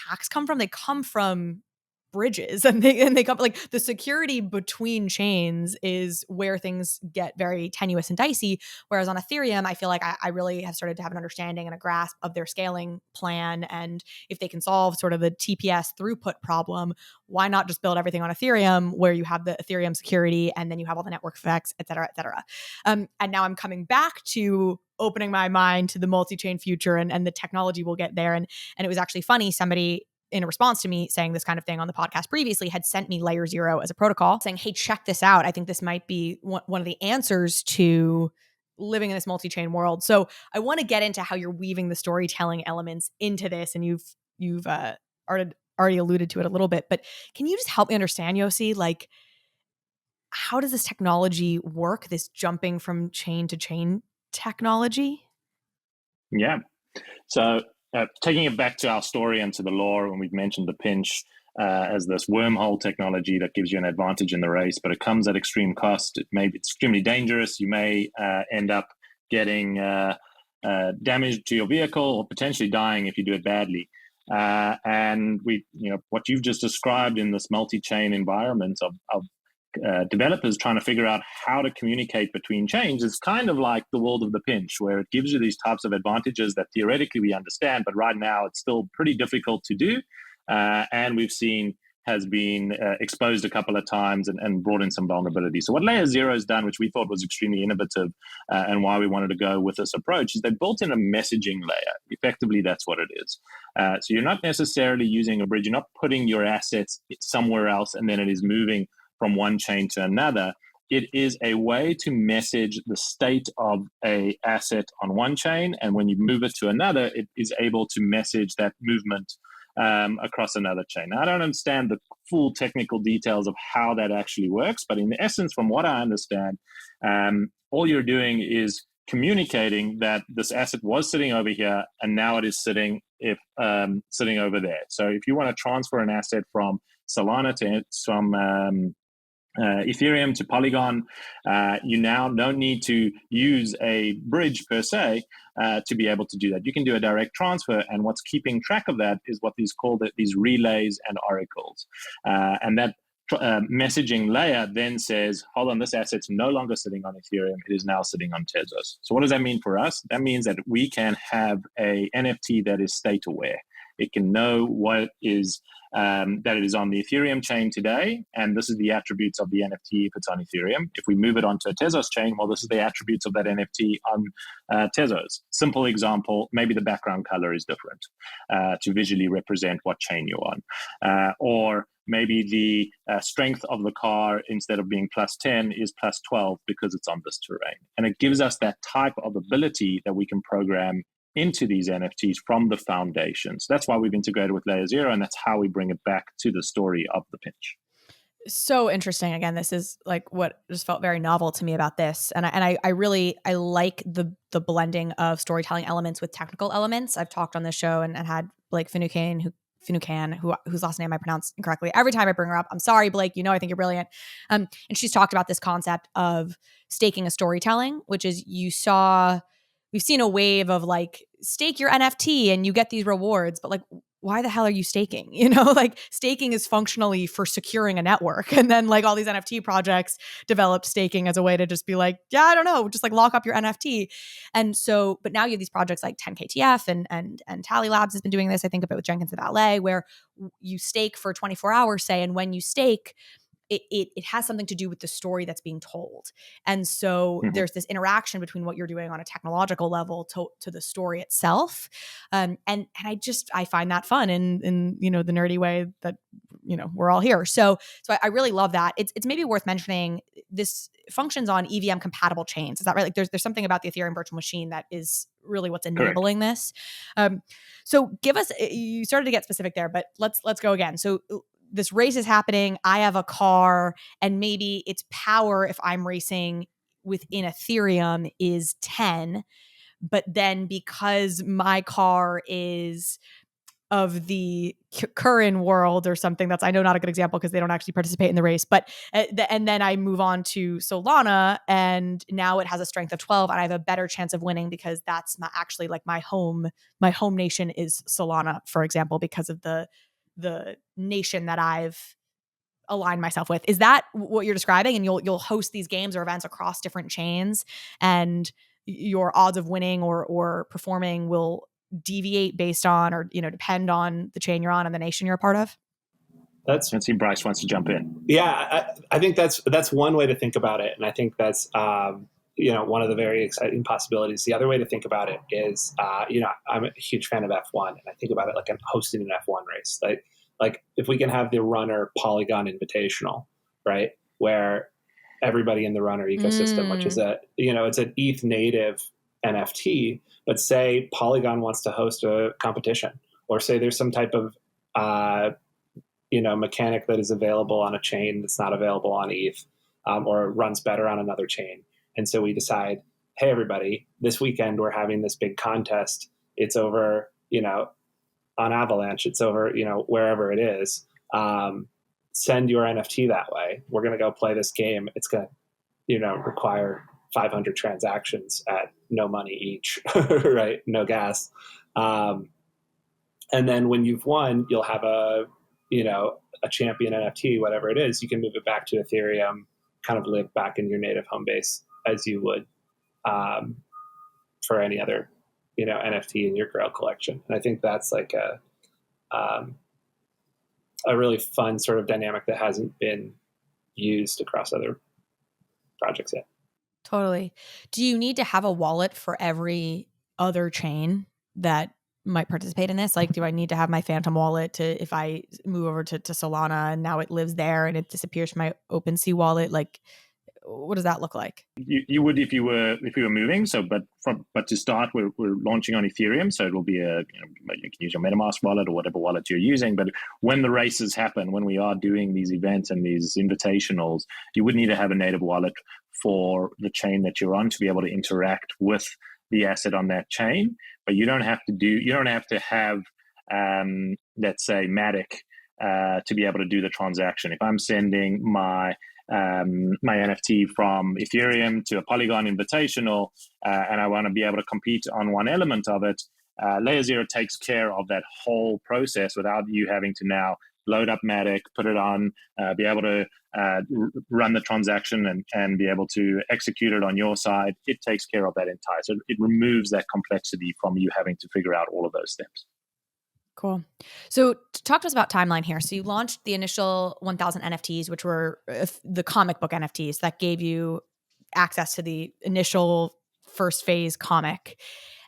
hacks come from? They come from bridges, and they come the security between chains is where things get very tenuous and dicey. Whereas on Ethereum, I feel like I really have started to have an understanding and a grasp of their scaling plan. And if they can solve sort of the TPS throughput problem, why not just build everything on Ethereum, where you have the Ethereum security and then you have all the network effects, et cetera, et cetera. And now I'm coming back to opening my mind to the multi-chain future and the technology will get there. And it was actually funny. Somebody, in a response to me saying this kind of thing on the podcast previously, had sent me Layer 0 as a protocol saying, hey, check this out. I think this might be one of the answers to living in this multi-chain world. So I want to get into how you're weaving the storytelling elements into this. And you've already alluded to it a little bit, but can you just help me understand, Yossi, how does this technology work, this jumping from chain to chain technology? Yeah. So taking it back to our story and to the lore, when we've mentioned the pinch as this wormhole technology that gives you an advantage in the race, but it comes at extreme cost. It may be extremely dangerous. You may end up getting damage to your vehicle or potentially dying if you do it badly. And what you've just described in this multi-chain environment of developers trying to figure out how to communicate between chains is kind of like the world of the pinch, where it gives you these types of advantages that theoretically we understand, but right now it's still pretty difficult to do. And we've seen has been exposed a couple of times and brought in some vulnerability. So what Layer 0 has done, which we thought was extremely innovative and why we wanted to go with this approach, is they built in a messaging layer. Effectively, that's what it is. So you're not necessarily using a bridge. You're not putting your assets somewhere else and then it is moving from one chain to another. It is a way to message the state of an asset on one chain, and when you move it to another, it is able to message that movement across another chain. Now, I don't understand the full technical details of how that actually works, but in essence, from what I understand, all you're doing is communicating that this asset was sitting over here and now it is sitting over there. So if you want to transfer an asset from Solana to some Ethereum to Polygon, you now don't need to use a bridge per se to be able to do that. You can do a direct transfer, and what's keeping track of that is what is called these relays and oracles. And that messaging layer then says, hold on, this asset's no longer sitting on Ethereum, it is now sitting on Tezos. So what does that mean for us? That means that we can have a NFT that is state aware. It can know what is that it is on the Ethereum chain today, and this is the attributes of the NFT if it's on Ethereum. If we move it onto a Tezos chain, well, this is the attributes of that NFT on Tezos. Simple example, maybe the background color is different to visually represent what chain you're on. Or maybe the strength of the car, instead of being +10, is +12 because it's on this terrain. And it gives us that type of ability that we can program into these NFTs from the foundations. That's why we've integrated with Layer 0, and that's how we bring it back to the story of the pinch. So interesting. Again, this is like what just felt very novel to me about this. And I really like the blending of storytelling elements with technical elements. I've talked on this show and had Blake Finucane, whose last name I pronounce incorrectly every time I bring her up. I'm sorry, Blake. You know I think you're brilliant. And she's talked about this concept of staking a storytelling, which is we've seen a wave of like stake your NFT and you get these rewards, but like why the hell are you staking? Like staking is functionally for securing a network. And then like all these NFT projects develop staking as a way to just be like, yeah, I don't know, just like lock up your NFT. And so, but now you have these projects like 10KTF and Tally Labs has been doing this, I think, a bit with Jenkins and Valet, where you stake for 24 hours, say, and when you stake, it has something to do with the story that's being told. And so there's this interaction between what you're doing on a technological level to the story itself. And I find that fun in the nerdy way that, we're all here. So I really love that. It's maybe worth mentioning this functions on EVM compatible chains. Is that right? Like there's something about the Ethereum virtual machine that is really what's enabling this. So give us, you started to get specific there, but let's go again. So this race is happening. I have a car and maybe its power, if I'm racing within Ethereum, is 10. But then because my car is of the current world or something, that's, I know, not a good example because they don't actually participate in the race, but and then I move on to Solana and now it has a strength of 12 and I have a better chance of winning because that's actually like my home nation is Solana, for example, because of the nation that I've aligned myself with. Is that what you're describing? And you'll host these games or events across different chains and your odds of winning or performing will deviate based on or depend on the chain you're on and the nation you're a part of? Let's see, Bryce wants to jump in. Yeah, I think that's one way to think about it. And I think that's one of the very exciting possibilities. The other way to think about it is, I'm a huge fan of F1, and I think about it like I'm hosting an F1 race. Like if we can have the runner Polygon Invitational, right, where everybody in the runner ecosystem, which is it's an ETH native NFT, but say Polygon wants to host a competition, or say there's some type of mechanic that is available on a chain that's not available on ETH, or runs better on another chain. And so we decide, hey, everybody, this weekend we're having this big contest. It's over, on Avalanche. It's over, wherever it is. Send your NFT that way. We're going to go play this game. It's going to, require 500 transactions at no money each, right? No gas. And then when you've won, you'll have a champion NFT, whatever it is. You can move it back to Ethereum, kind of live back in your native home base as you would for any other, NFT in your Grail collection. And I think that's like a really fun sort of dynamic that hasn't been used across other projects yet. Totally. Do you need to have a wallet for every other chain that might participate in this? Like, do I need to have my Phantom wallet to, if I move over to Solana and now it lives there and it disappears from my OpenSea wallet? Like, what does that look like? You would if you were moving. So, but to start, we're launching on Ethereum, so it'll be you can use your MetaMask wallet or whatever wallet you're using. But when the races happen, when we are doing these events and these invitationals, you would need to have a native wallet for the chain that you're on to be able to interact with the asset on that chain. But you don't have to have let's say Matic to be able to do the transaction. If I'm sending my NFT from Ethereum to a Polygon Invitational, and I want to be able to compete on one element of it, Layer Zero takes care of that whole process without you having to now load up Matic, put it on, be able to run the transaction and be able to execute it on your side. It takes care of that entire. So it removes that complexity from you having to figure out all of those steps. Cool. So talk to us about timeline here. So you launched the initial 1,000 NFTs, which were the comic book NFTs that gave you access to the initial first phase comic.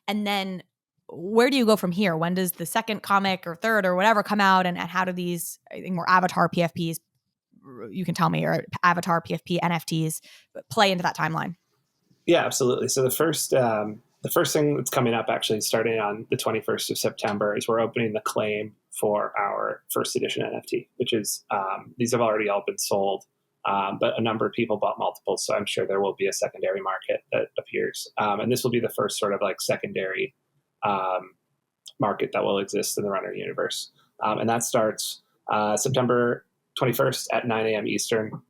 And then where do you go from here? When does the second comic or third or whatever come out? And how do these, I think, more avatar PFPs, you can tell me, or avatar PFP NFTs play into that timeline? Yeah, absolutely. So the first thing that's coming up, actually starting on the 21st of September, is we're opening the claim for our first edition NFT, which is these have already all been sold, but a number of people bought multiples, so I'm sure there will be a secondary market that appears, and this will be the first sort of like secondary market that will exist in the Runner universe, and that starts September 21st at 9 a.m. Eastern.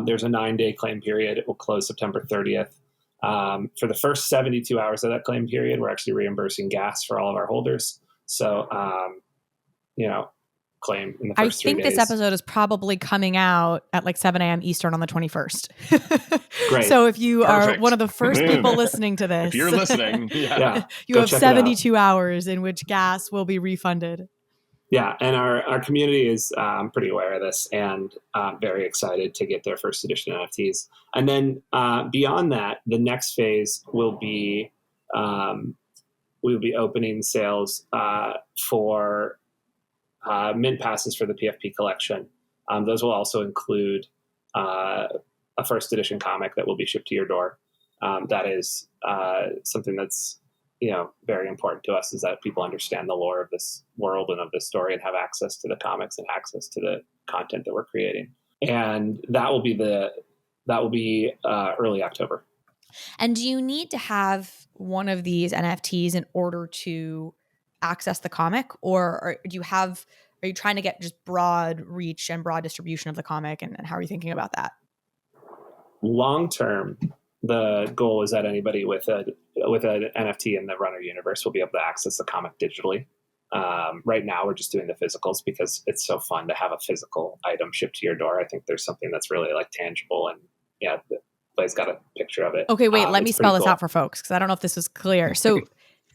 There's a 9-day claim period. It will close September 30th. For the first 72 hours of that claim period, we're actually reimbursing gas for all of our holders. So, claim in the first 3 days. I think this episode is probably coming out at like 7 a.m. Eastern on the 21st. Great. So if you are one of the first people listening to this, if you're listening, you have 72 hours in which gas will be refunded. Yeah, and our community is pretty aware of this and very excited to get their first edition NFTs. And then beyond that, the next phase will be we will be opening sales for mint passes for the PFP collection. Those will also include a first edition comic that will be shipped to your door. That is something that's very important to us, is that people understand the lore of this world and of this story and have access to the comics and access to the content that we're creating. And that will be early October. And do you need to have one of these NFTs in order to access the comic, or are you trying to get just broad reach and broad distribution of the comic, and how are you thinking about that? Long term, the goal is that anybody with an NFT in the Runner universe will be able to access the comic digitally. Right now, we're just doing the physicals because it's so fun to have a physical item shipped to your door. I think there's something that's really like tangible, and Blaise got a picture of it. Okay, wait, let me spell this out for folks because I don't know if this was clear. So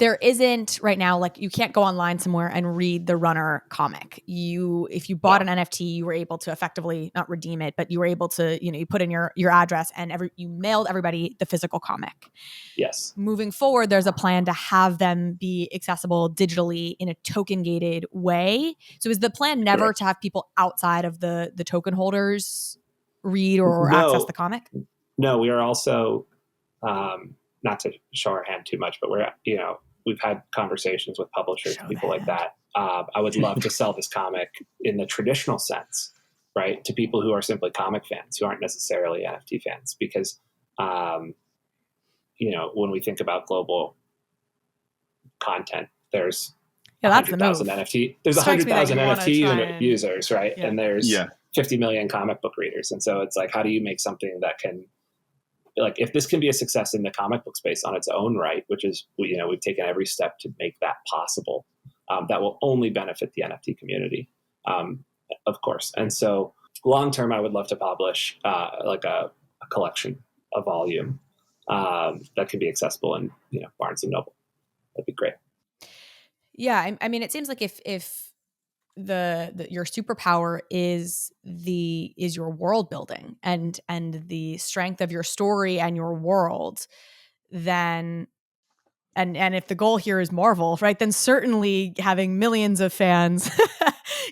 there isn't right now, like you can't go online somewhere and read the Runner comic. If you bought an NFT, you were able to effectively not redeem it, but you were able to, you put in your address and you mailed everybody the physical comic. Yes. Moving forward, there's a plan to have them be accessible digitally in a token gated way. So is the plan never to have people outside of the token holders read or access the comic? No, we are also, not to show our hand too much, but we've had conversations with publishers, people like that. I would love to sell this comic in the traditional sense, right, to people who are simply comic fans, who aren't necessarily NFT fans, because, when we think about global content, there's 100,000 NFT. There's 100,000 NFT users, right? Yeah. And there's 50 million comic book readers. And so it's like, how do you make something that can, like, if this can be a success in the comic book space on its own right, which is, we've taken every step to make that possible, that will only benefit the NFT community, of course. And so long term, I would love to publish like a collection, a volume that can be accessible in Barnes and Noble. That'd be great. Yeah, I mean, it seems like if your superpower is your world building and the strength of your story and your world, then and if the goal here is Marvel, right, then certainly having millions of fans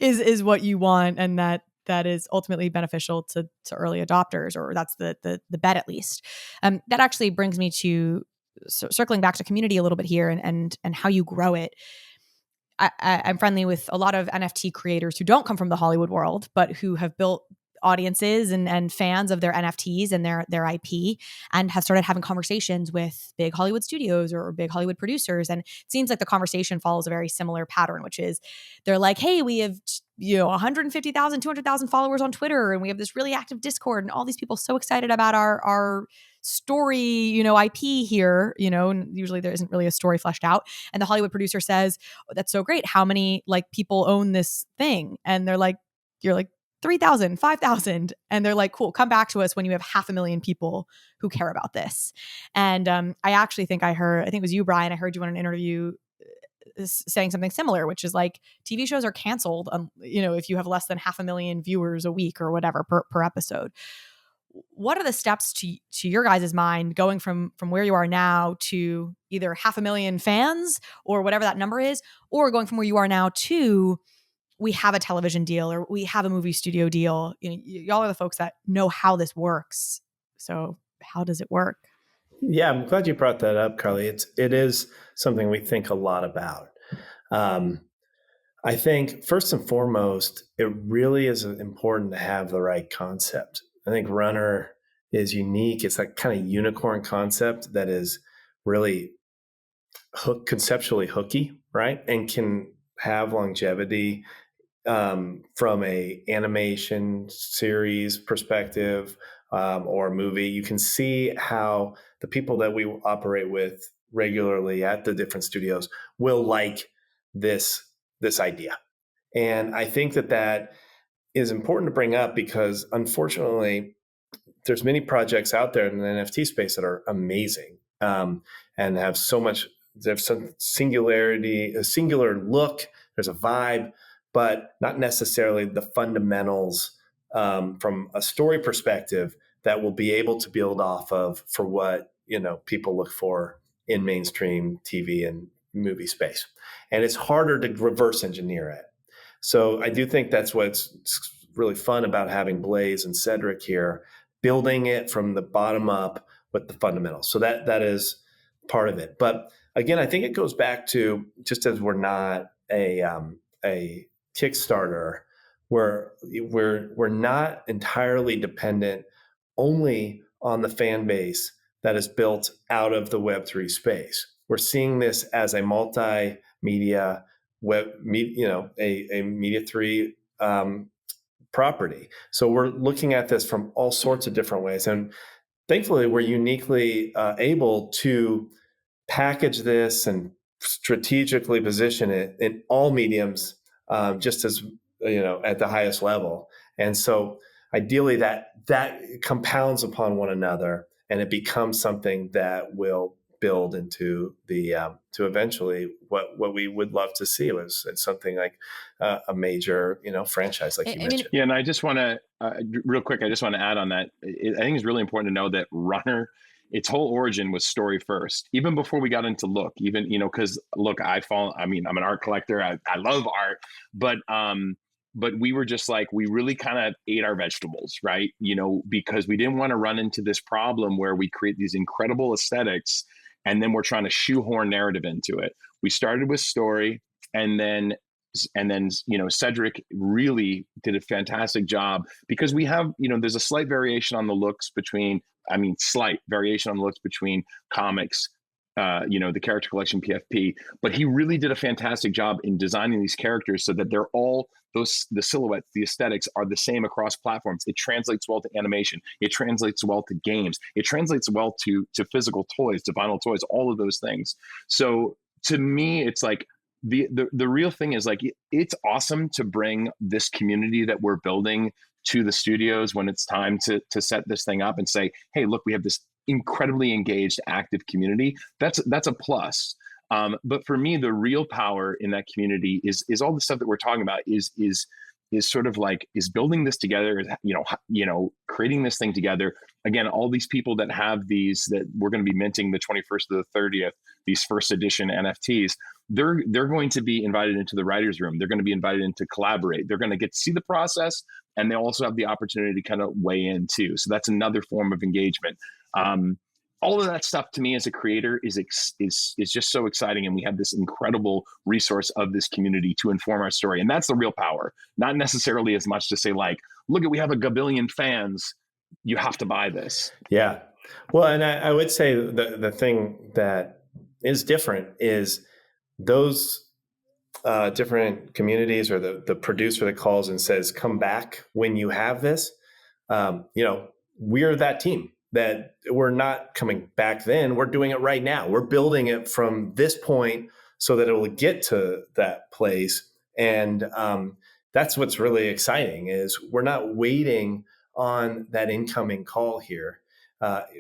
is what you want, and that is ultimately beneficial to early adopters, or that's the bet at least. That actually brings me to circling back to community a little bit here and how you grow it. I'm friendly with a lot of NFT creators who don't come from the Hollywood world, but who have built audiences and fans of their NFTs and their IP, and have started having conversations with big Hollywood studios or big Hollywood producers. And it seems like the conversation follows a very similar pattern, which is they're like, hey, we have 150,000, 200,000 followers on Twitter, and we have this really active Discord, and all these people so excited about our story, IP here, and usually there isn't really a story fleshed out. And the Hollywood producer says, oh, that's so great. How many people own this thing? And they're like, you're like 3,000, 5,000. And they're like, cool, come back to us when you have 500,000 people who care about this. And I actually think I think it was you, Bryan. I heard you on an interview saying something similar, which is like TV shows are canceled, if you have less than 500,000 viewers a week or whatever per episode. What are the steps to your guys' mind going from where you are now to either 500,000 fans or whatever that number is, or going from where you are now to we have a television deal or we have a movie studio deal? Y'all are the folks that know how this works. So how does it work? Yeah, I'm glad you brought that up, Carly. It is something we think a lot about. I think first and foremost, it really is important to have the right concept. I think Runner is unique. It's that kind of unicorn concept that is really conceptually hooky, right? And can have longevity from a animation series perspective or movie. You can see how the people that we operate with regularly at the different studios will like this idea. And I think that is important to bring up because unfortunately, there's many projects out there in the NFT space that are amazing and have so much. There's some singularity, a singular look. There's a vibe, but not necessarily the fundamentals from a story perspective that will be able to build off of for what people look for in mainstream TV and movie space. And it's harder to reverse engineer it. So I do think that's what's really fun about having Blaise and Cedric here, building it from the bottom up with the fundamentals. So that is part of it. But again, I think it goes back to just as we're not a Kickstarter, we're not entirely dependent only on the fan base that is built out of the Web3 space. We're seeing this as a multimedia a Media 3 property. So we're looking at this from all sorts of different ways. And thankfully, we're uniquely able to package this and strategically position it in all mediums, just as at the highest level. And so ideally that compounds upon one another and it becomes something that will build into the to eventually what we would love to see was something like a major franchise like you mentioned. Yeah, and I just want to real quick. I just want to add on that. I think it's really important to know that Runner, its whole origin was story first, even before we got into look. Even because look, I'm an art collector. I love art, but we were just like, we really kind of ate our vegetables, right? Because we didn't want to run into this problem where we create these incredible aesthetics and then we're trying to shoehorn narrative into it. We started with story, and then Cedric really did a fantastic job because we have, there's a slight variation on the looks between comics, the character collection PFP, but he really did a fantastic job in designing these characters so that they're all the silhouettes, the aesthetics are the same across platforms. It translates well to animation. It translates well to games. It translates well to physical toys, to vinyl toys, all of those things. So to me, it's like the real thing is like, it's awesome to bring this community that we're building to the studios when it's time to set this thing up and say, hey, look, we have this incredibly engaged, active community. That's a plus. But for me, the real power in that community is all the stuff that we're talking about is sort of like, is building this together, creating this thing together. Again, all these people that have these, that we're going to be minting the 21st to the 30th, these first edition NFTs, they're going to be invited into the writer's room. They're going to be invited in to collaborate. They're going to get to see the process, and they also have the opportunity to kind of weigh in too. So that's another form of engagement. All of that stuff to me as a creator is just so exciting. And we have this incredible resource of this community to inform our story. And that's the real power, not necessarily as much to say like, look, we have a gabillion fans, you have to buy this. Yeah. Well, and I would say the thing that is different is those different communities, or the producer that calls and says, come back when you have this, we're that team. That we're not coming back then, we're doing it right now. We're building it from this point so that it will get to that place. And that's what's really exciting, is we're not waiting on that incoming call here.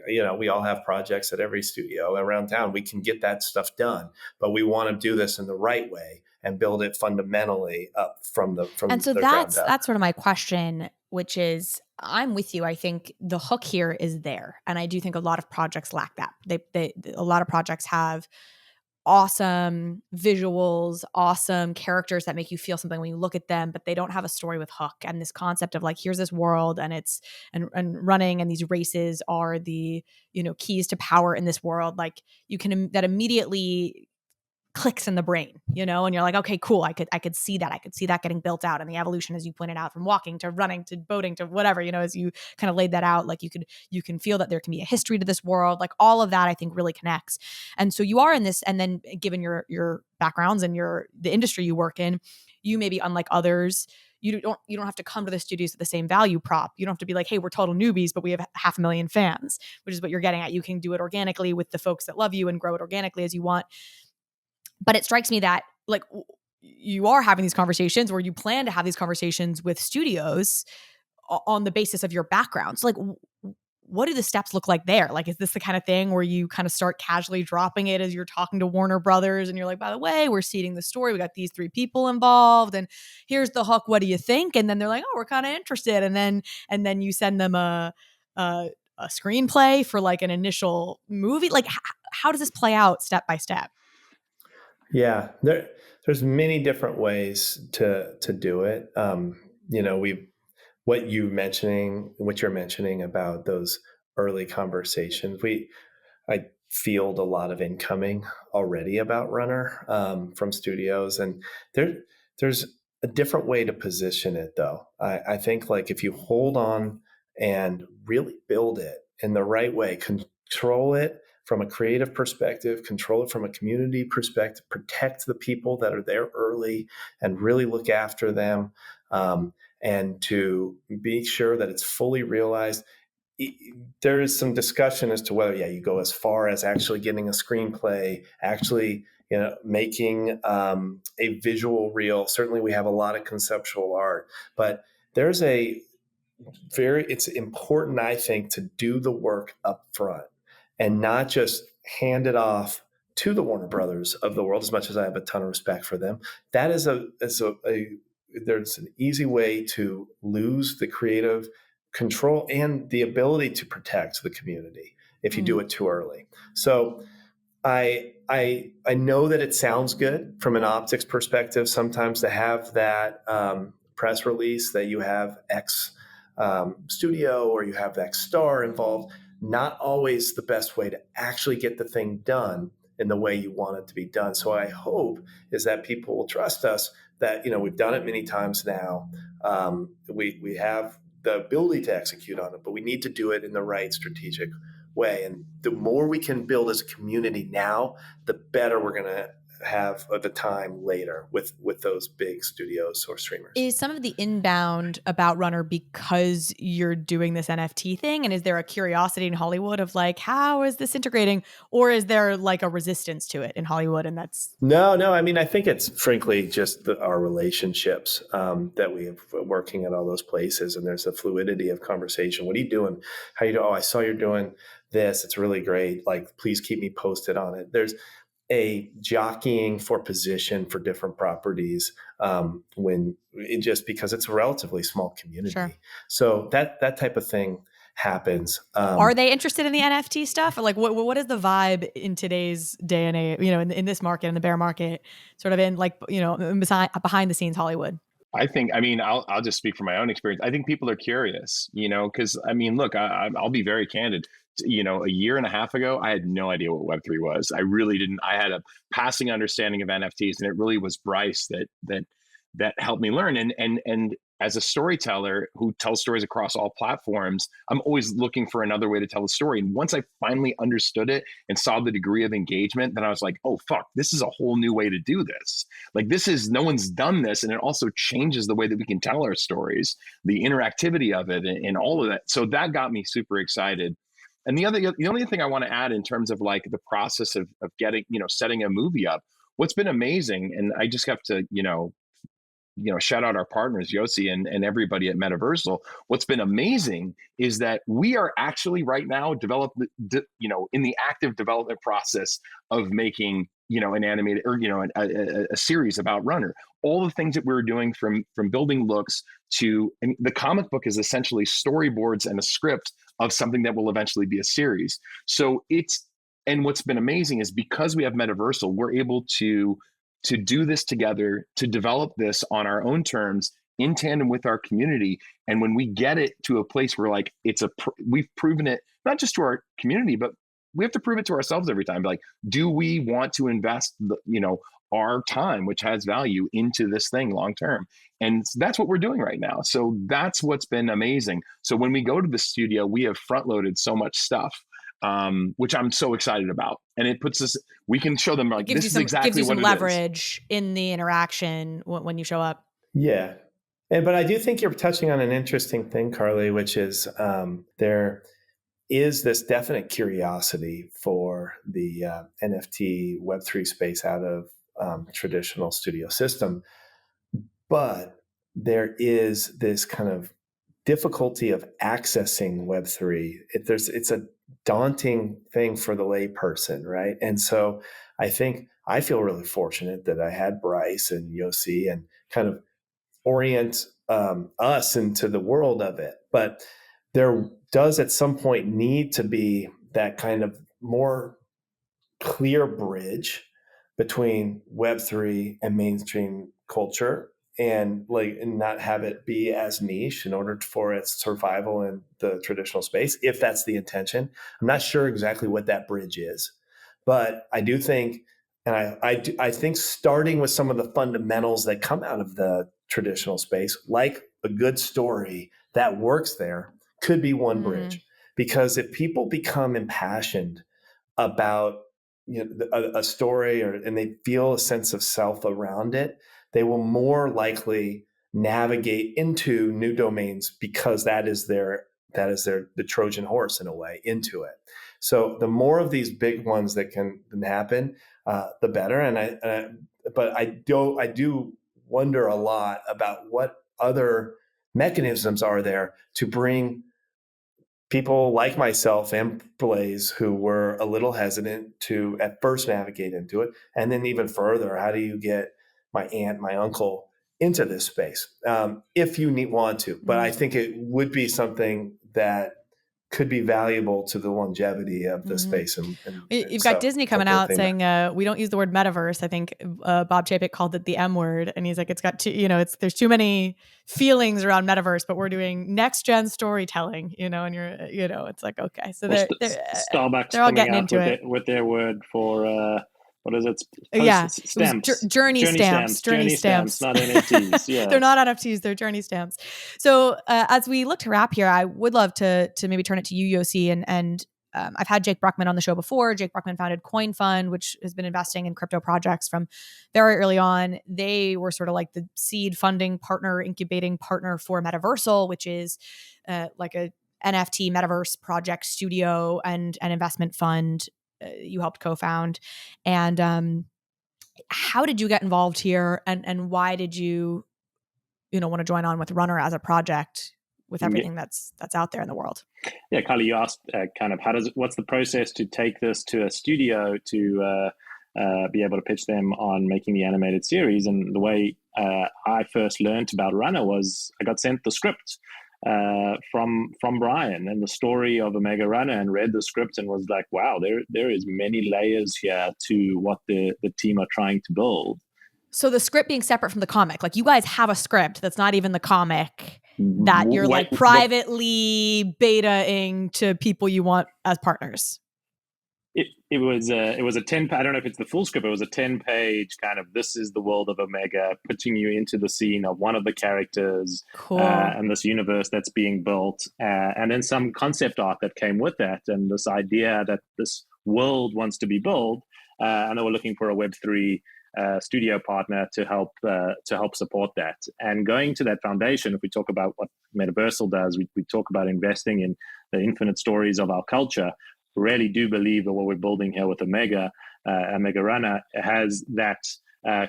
We all have projects at every studio around town. We can get that stuff done, but we want to do this in the right way and build it fundamentally up from the ground up. And so that's sort of my question, which is, I'm with you. I think the hook here is there. And I do think a lot of projects lack that. A lot of projects have awesome visuals, awesome characters that make you feel something when you look at them, but they don't have a story with hook. And this concept of like, here's this world and it's and running, and these races are the, keys to power in this world. Like that immediately clicks in the brain, you know, and you're like, okay, cool. I could see that. I could see that getting built out, and the evolution, as you pointed out, from walking to running to boating to whatever, you know, as you kind of laid that out, like you can feel that there can be a history to this world, like all of that, I think really connects. And so you are in this, and then given your backgrounds and the industry you work in, you may be unlike others. You don't have to come to the studios with the same value prop. You don't have to be like, hey, we're total newbies, but we have 500,000 fans, which is what you're getting at. You can do it organically with the folks that love you and grow it organically as you want. But it strikes me that like you are having these conversations, where you plan to have these conversations with studios on the basis of your background. So like, what do the steps look like there? Like, is this the kind of thing where you kind of start casually dropping it as you're talking to Warner Brothers and you're like, by the way, we're seeding the story. We got these 3 people involved and here's the hook. What do you think? And then they're like, oh, we're kind of interested. And then you send them a screenplay for like an initial movie. Like, how does this play out step by step? Yeah, there's many different ways to do it. You know, what you're mentioning about those early conversations. I field a lot of incoming already about Runner from studios, and there's a different way to position it though. I think like if you hold on and really build it in the right way, control it from a creative perspective, control it from a community perspective, protect the people that are there early and really look after them, and to be sure that it's fully realized. There is some discussion as to whether, you go as far as actually getting a screenplay, actually, making a visual reel. Certainly we have a lot of conceptual art, but there's it's important, I think, to do the work up front and not just hand it off to the Warner Brothers of the world, as much as I have a ton of respect for them. That is there's an easy way to lose the creative control and the ability to protect the community if you do it too early. So I know that it sounds good from an optics perspective sometimes to have that press release that you have X studio or you have X star involved. Not always the best way to actually get the thing done in the way you want it to be done. So I hope is that people will trust us that, we've done it many times now. We have the ability to execute on it, but we need to do it in the right strategic way. And the more we can build as a community now, the better we're going to have the time later with those big studios or streamers. Is some of the inbound about Runner because you're doing this NFT thing? And is there a curiosity in Hollywood of like, how is this integrating? Or is there like a resistance to it in Hollywood? And that's... No. I mean, I think it's frankly just our relationships that we have working at all those places. And there's a fluidity of conversation. What are you doing? How you doing? Oh, I saw you're doing this. It's really great. Like, please keep me posted on it. There's a jockeying for position for different properties just because it's a relatively small community. Sure. So that type of thing happens. Are they interested in the NFT stuff? Or like what is the vibe in today's day and age, in this market, in the bear market, sort of in like, behind the scenes Hollywood? I'll just speak from my own experience. I think people are curious, because look, I'll be very candid. A year and a half ago, I had no idea what Web3 was. I really didn't. I had a passing understanding of NFTs, and it really was Bryce that helped me learn. And as a storyteller who tells stories across all platforms, I'm always looking for another way to tell a story. And once I finally understood it and saw the degree of engagement, then I was like, oh, fuck, this is a whole new way to do this. Like, no one's done this. And it also changes the way that we can tell our stories, the interactivity of it and all of that. So that got me super excited. And the only thing I want to add in terms of like the process of getting, setting a movie up, what's been amazing, and I just have to, shout out our partners, Yossi and everybody at Metaversal. What's been amazing is that we are actually right now in the active development process of making, an animated or, a series about Runner. All the things that we're doing from building looks to, and the comic book is essentially storyboards and a script of something that will eventually be a series. So and what's been amazing is because we have Metaversal, we're able to do this together, to develop this on our own terms in tandem with our community. And when we get it to a place where like we've proven it, not just to our community, but we have to prove it to ourselves every time. Like, do we want to invest our time, which has value, into this thing long term? And that's what we're doing right now. So that's what's been amazing. So when we go to the studio, we have front loaded so much stuff, which I'm so excited about. And it puts us, we can show them like, this is exactly gives you some what leverage in the interaction when you show up. Yeah. But I do think you're touching on an interesting thing, Carly, which is there is this definite curiosity for the NFT Web3 space out of traditional studio system. But there is this kind of difficulty of accessing Web3. It's a daunting thing for the layperson, right? And so I think I feel really fortunate that I had Bryce and Yossi and kind of orient us into the world of it. But there does at some point need to be that kind of more clear bridge between Web3 and mainstream culture, and not have it be as niche in order for its survival in the traditional space, if that's the intention. I'm not sure exactly what that bridge is, but I do think, and I think starting with some of the fundamentals that come out of the traditional space, like a good story that works there, could be one bridge. Because if people become impassioned about a story, and they feel a sense of self around it, they will more likely navigate into new domains, because that is the Trojan horse in a way into it. So the more of these big ones that can happen, the better. But I do wonder a lot about what other mechanisms are there to bring people like myself and Blaise, who were a little hesitant to at first navigate into it. And then even further, how do you get my aunt, my uncle into this space, if you want to? But I think it would be something that could be valuable to the longevity of the space. And you've got Disney coming out saying we don't use the word metaverse. I think Bob Chapek called it the M word, and he's like, it's got there's too many feelings around metaverse, but we're doing next gen storytelling, and it's like, okay, so Starbucks they're all coming getting out into it with their word for what is it? Stamps. Journey stamps, not NFTs. Yeah, they're not NFTs, they're journey stamps. So as we look to wrap here, I would love to maybe turn it to you, Yossi, and I've had Jake Bruckman on the show before. Jake Bruckman founded Coin Fund, which has been investing in crypto projects from very early on. They were sort of like the seed funding partner, incubating partner for Metaversal, which is like a NFT metaverse project studio and an investment fund you helped co-found. And how did you get involved here, and why did you want to join on with Runner as a project with everything that's out there in the world? Yeah, Carly, you asked kind of what's the process to take this to a studio to be able to pitch them on making the animated series. And the way I first learned about Runner was I got sent the script from Bryan and the story of Omega Runner, and read the script and was like, wow, there is many layers here to what the team are trying to build. So the script being separate from the comic, like you guys have a script that's not even the comic that you're like privately betaing to people you want as partners. It was a 10. I don't know if it's the full script. It was a 10-page kind of, this is the world of Omega, putting you into the scene of one of the characters, cool. And this universe that's being built, and then some concept art that came with that, and this idea that this world wants to be built, and they were looking for a Web3 studio partner to help support that. And going to that foundation, if we talk about what Metaversal does, we talk about investing in the infinite stories of our culture. Really do believe that what we're building here with Omega Runner has that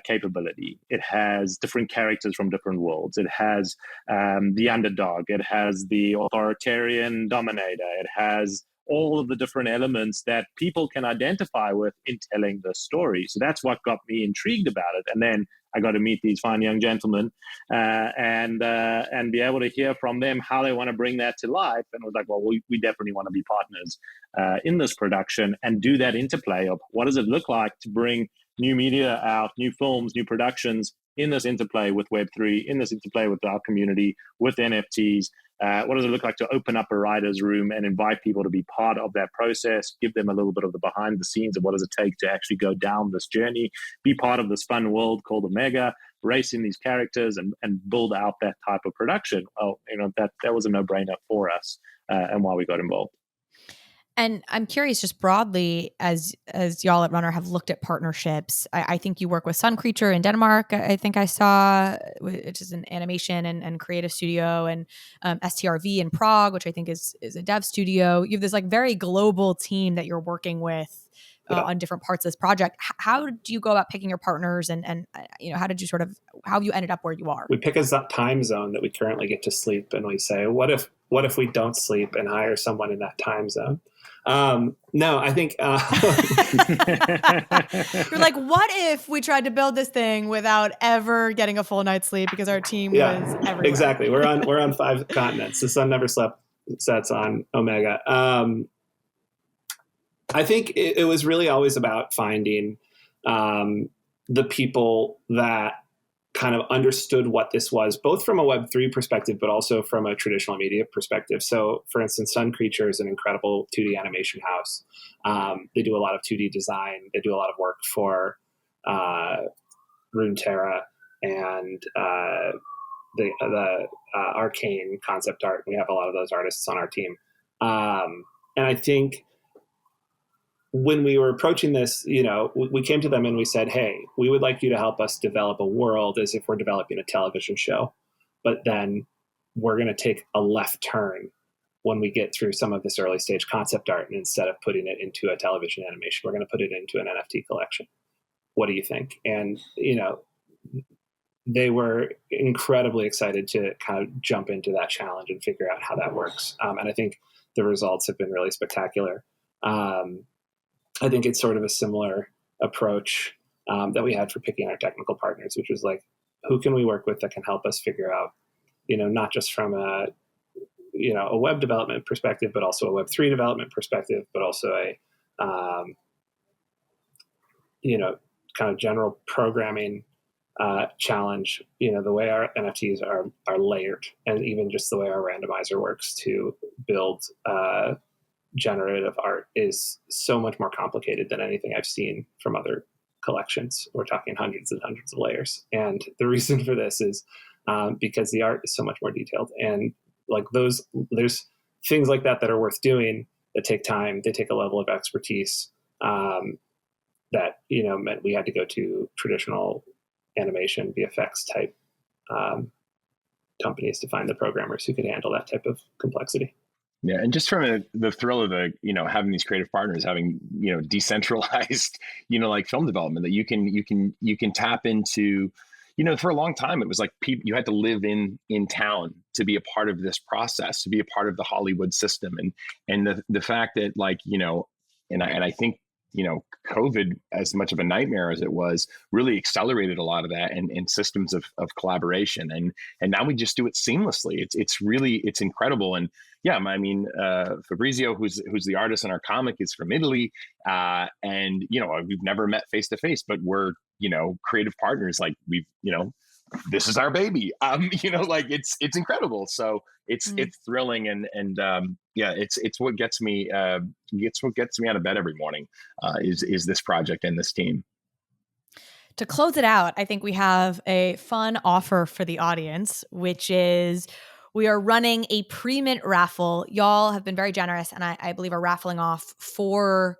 capability. It has different characters from different worlds. It has the underdog. It has the authoritarian dominator. It has all of the different elements that people can identify with in telling the story. So that's what got me intrigued about it. And then I got to meet these fine young gentlemen and be able to hear from them how they want to bring that to life. And I was like, well, we definitely want to be partners in this production and do that interplay of what does it look like to bring new media out, new films, new productions in this interplay with Web3, in this interplay with our community, with NFTs, What does it look like to open up a writer's room and invite people to be part of that process, give them a little bit of the behind the scenes of what does it take to actually go down this journey, be part of this fun world called Omega, race in these characters and build out that type of production. Well, that was a no-brainer for us and why we got involved. And I'm curious, just broadly, as y'all at Runner have looked at partnerships, I think you work with Sun Creature in Denmark. I think I saw, which is an animation and creative studio, and STRV in Prague, which I think is a dev studio. You have this like very global team that you're working with on different parts of this project. How do you go about picking your partners, and how did you how have you ended up where you are? We pick a time zone that we currently get to sleep, and we say, what if we don't sleep and hire someone in that time zone? No, I think you're like, what if we tried to build this thing without ever getting a full night's sleep because our team was everywhere? Exactly. We're on 5 continents. The sun never sets on Omega. I think it was really always about finding the people that kind of understood what this was, both from a Web3 perspective, but also from a traditional media perspective. So, for instance, Sun Creature is an incredible 2D animation house. They do a lot of 2D design. They do a lot of work for Runeterra and the Arcane concept art. We have a lot of those artists on our team. And I think when we were approaching this, we came to them and we said, hey, we would like you to help us develop a world as if we're developing a television show. But then we're going to take a left turn when we get through some of this early stage concept art. And instead of putting it into a television animation, we're going to put it into an NFT collection. What do you think? And, they were incredibly excited to kind of jump into that challenge and figure out how that works. And I think the results have been really spectacular. I think it's sort of a similar approach that we had for picking our technical partners, which was like, who can we work with that can help us figure out, not just from a web development perspective, but also a Web3 development perspective, but also a, kind of general programming challenge, the way our NFTs are layered, and even just the way our randomizer works to build generative art is so much more complicated than anything I've seen from other collections. We're talking hundreds and hundreds of layers. And the reason for this is because the art is so much more detailed. And like there's things like that are worth doing that take time. They take a level of expertise that, meant we had to go to traditional animation, VFX type companies to find the programmers who could handle that type of complexity. Yeah, and just from the thrill of having these creative partners, having decentralized like film development that you can tap into. For a long time it was like you had to live in town to be a part of this process, to be a part of the Hollywood system, and the fact that and I think COVID, as much of a nightmare as it was, really accelerated a lot of that and systems of collaboration. And now we just do it seamlessly. It's incredible. And yeah, I mean, Fabrizio, who's the artist in our comic, is from Italy. And, we've never met face to face, but we're, creative partners. Like this is our baby. It's incredible. So it's thrilling and yeah, it's what gets me out of bed every morning is this project and this team. To close it out, I think we have a fun offer for the audience, which is we are running a Premint raffle. Y'all have been very generous, and I believe are raffling off 4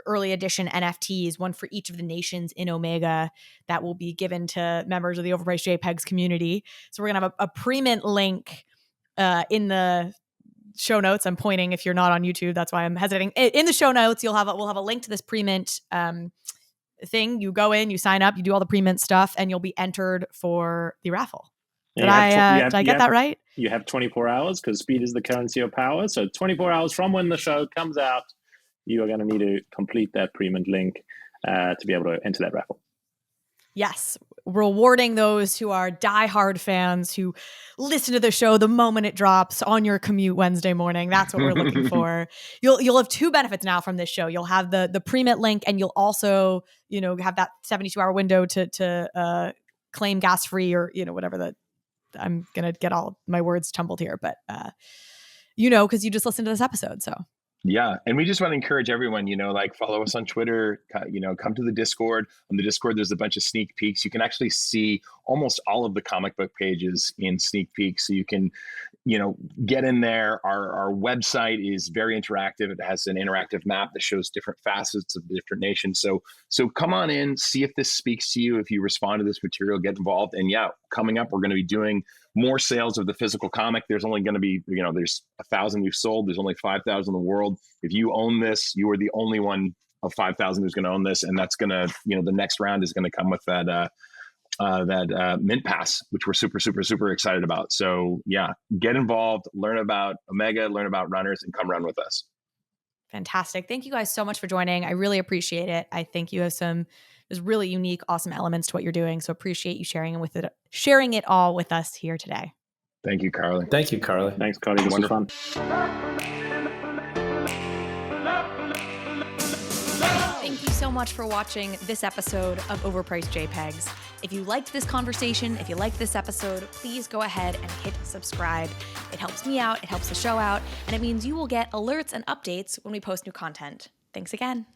early edition NFTs, one for each of the nations in Omega, that will be given to members of the Overpriced JPEGs community. So we're going to have a Premint link in the show notes. I'm pointing if you're not on YouTube. That's why I'm hesitating. In the show notes, we'll have a link to this Premint thing. You go in, you sign up, you do all the Premint stuff, and you'll be entered for the raffle. Did I get that right? You have 24 hours because speed is the currency of power. So 24 hours from when the show comes out, you are going to need to complete that Premint link to be able to enter that raffle. Yes, rewarding those who are diehard fans who listen to the show the moment it drops on your commute Wednesday morning. That's what we're looking for. You'll have 2 benefits now from this show. You'll have the Premint link, and you'll also have that 72-hour window to claim gas free or whatever the I'm going to get all my words tumbled here, but because you just listened to this episode. So yeah. And we just want to encourage everyone, like follow us on Twitter, come to the Discord. On the Discord, there's a bunch of sneak peeks. You can actually see almost all of the comic book pages in sneak peeks. So you can, get in there. Our website is very interactive. It has an interactive map that shows different facets of the different nations. So come on in, see if this speaks to you. If you respond to this material, get involved. And yeah, coming up, we're going to be doing more sales of the physical comic. There's only going to be, there's 1,000 we've sold. There's only 5,000 in the world. If you own this, you are the only one of 5,000 who's going to own this. And that's going to, the next round is going to come with that Mint Pass, which we're super, super, super excited about. So yeah, get involved, learn about Omega, learn about runners, and come run with us. Fantastic. Thank you guys so much for joining. I really appreciate it. I think you have there's really unique, awesome elements to what you're doing. So appreciate you sharing it all with us here today. Thank you, Carly. Thank you, Carly. Thanks, Carly. This was fun. Thank you so much for watching this episode of Overpriced JPEGs. If you liked this conversation, if you liked this episode, please go ahead and hit subscribe. It helps me out, it helps the show out, and it means you will get alerts and updates when we post new content. Thanks again.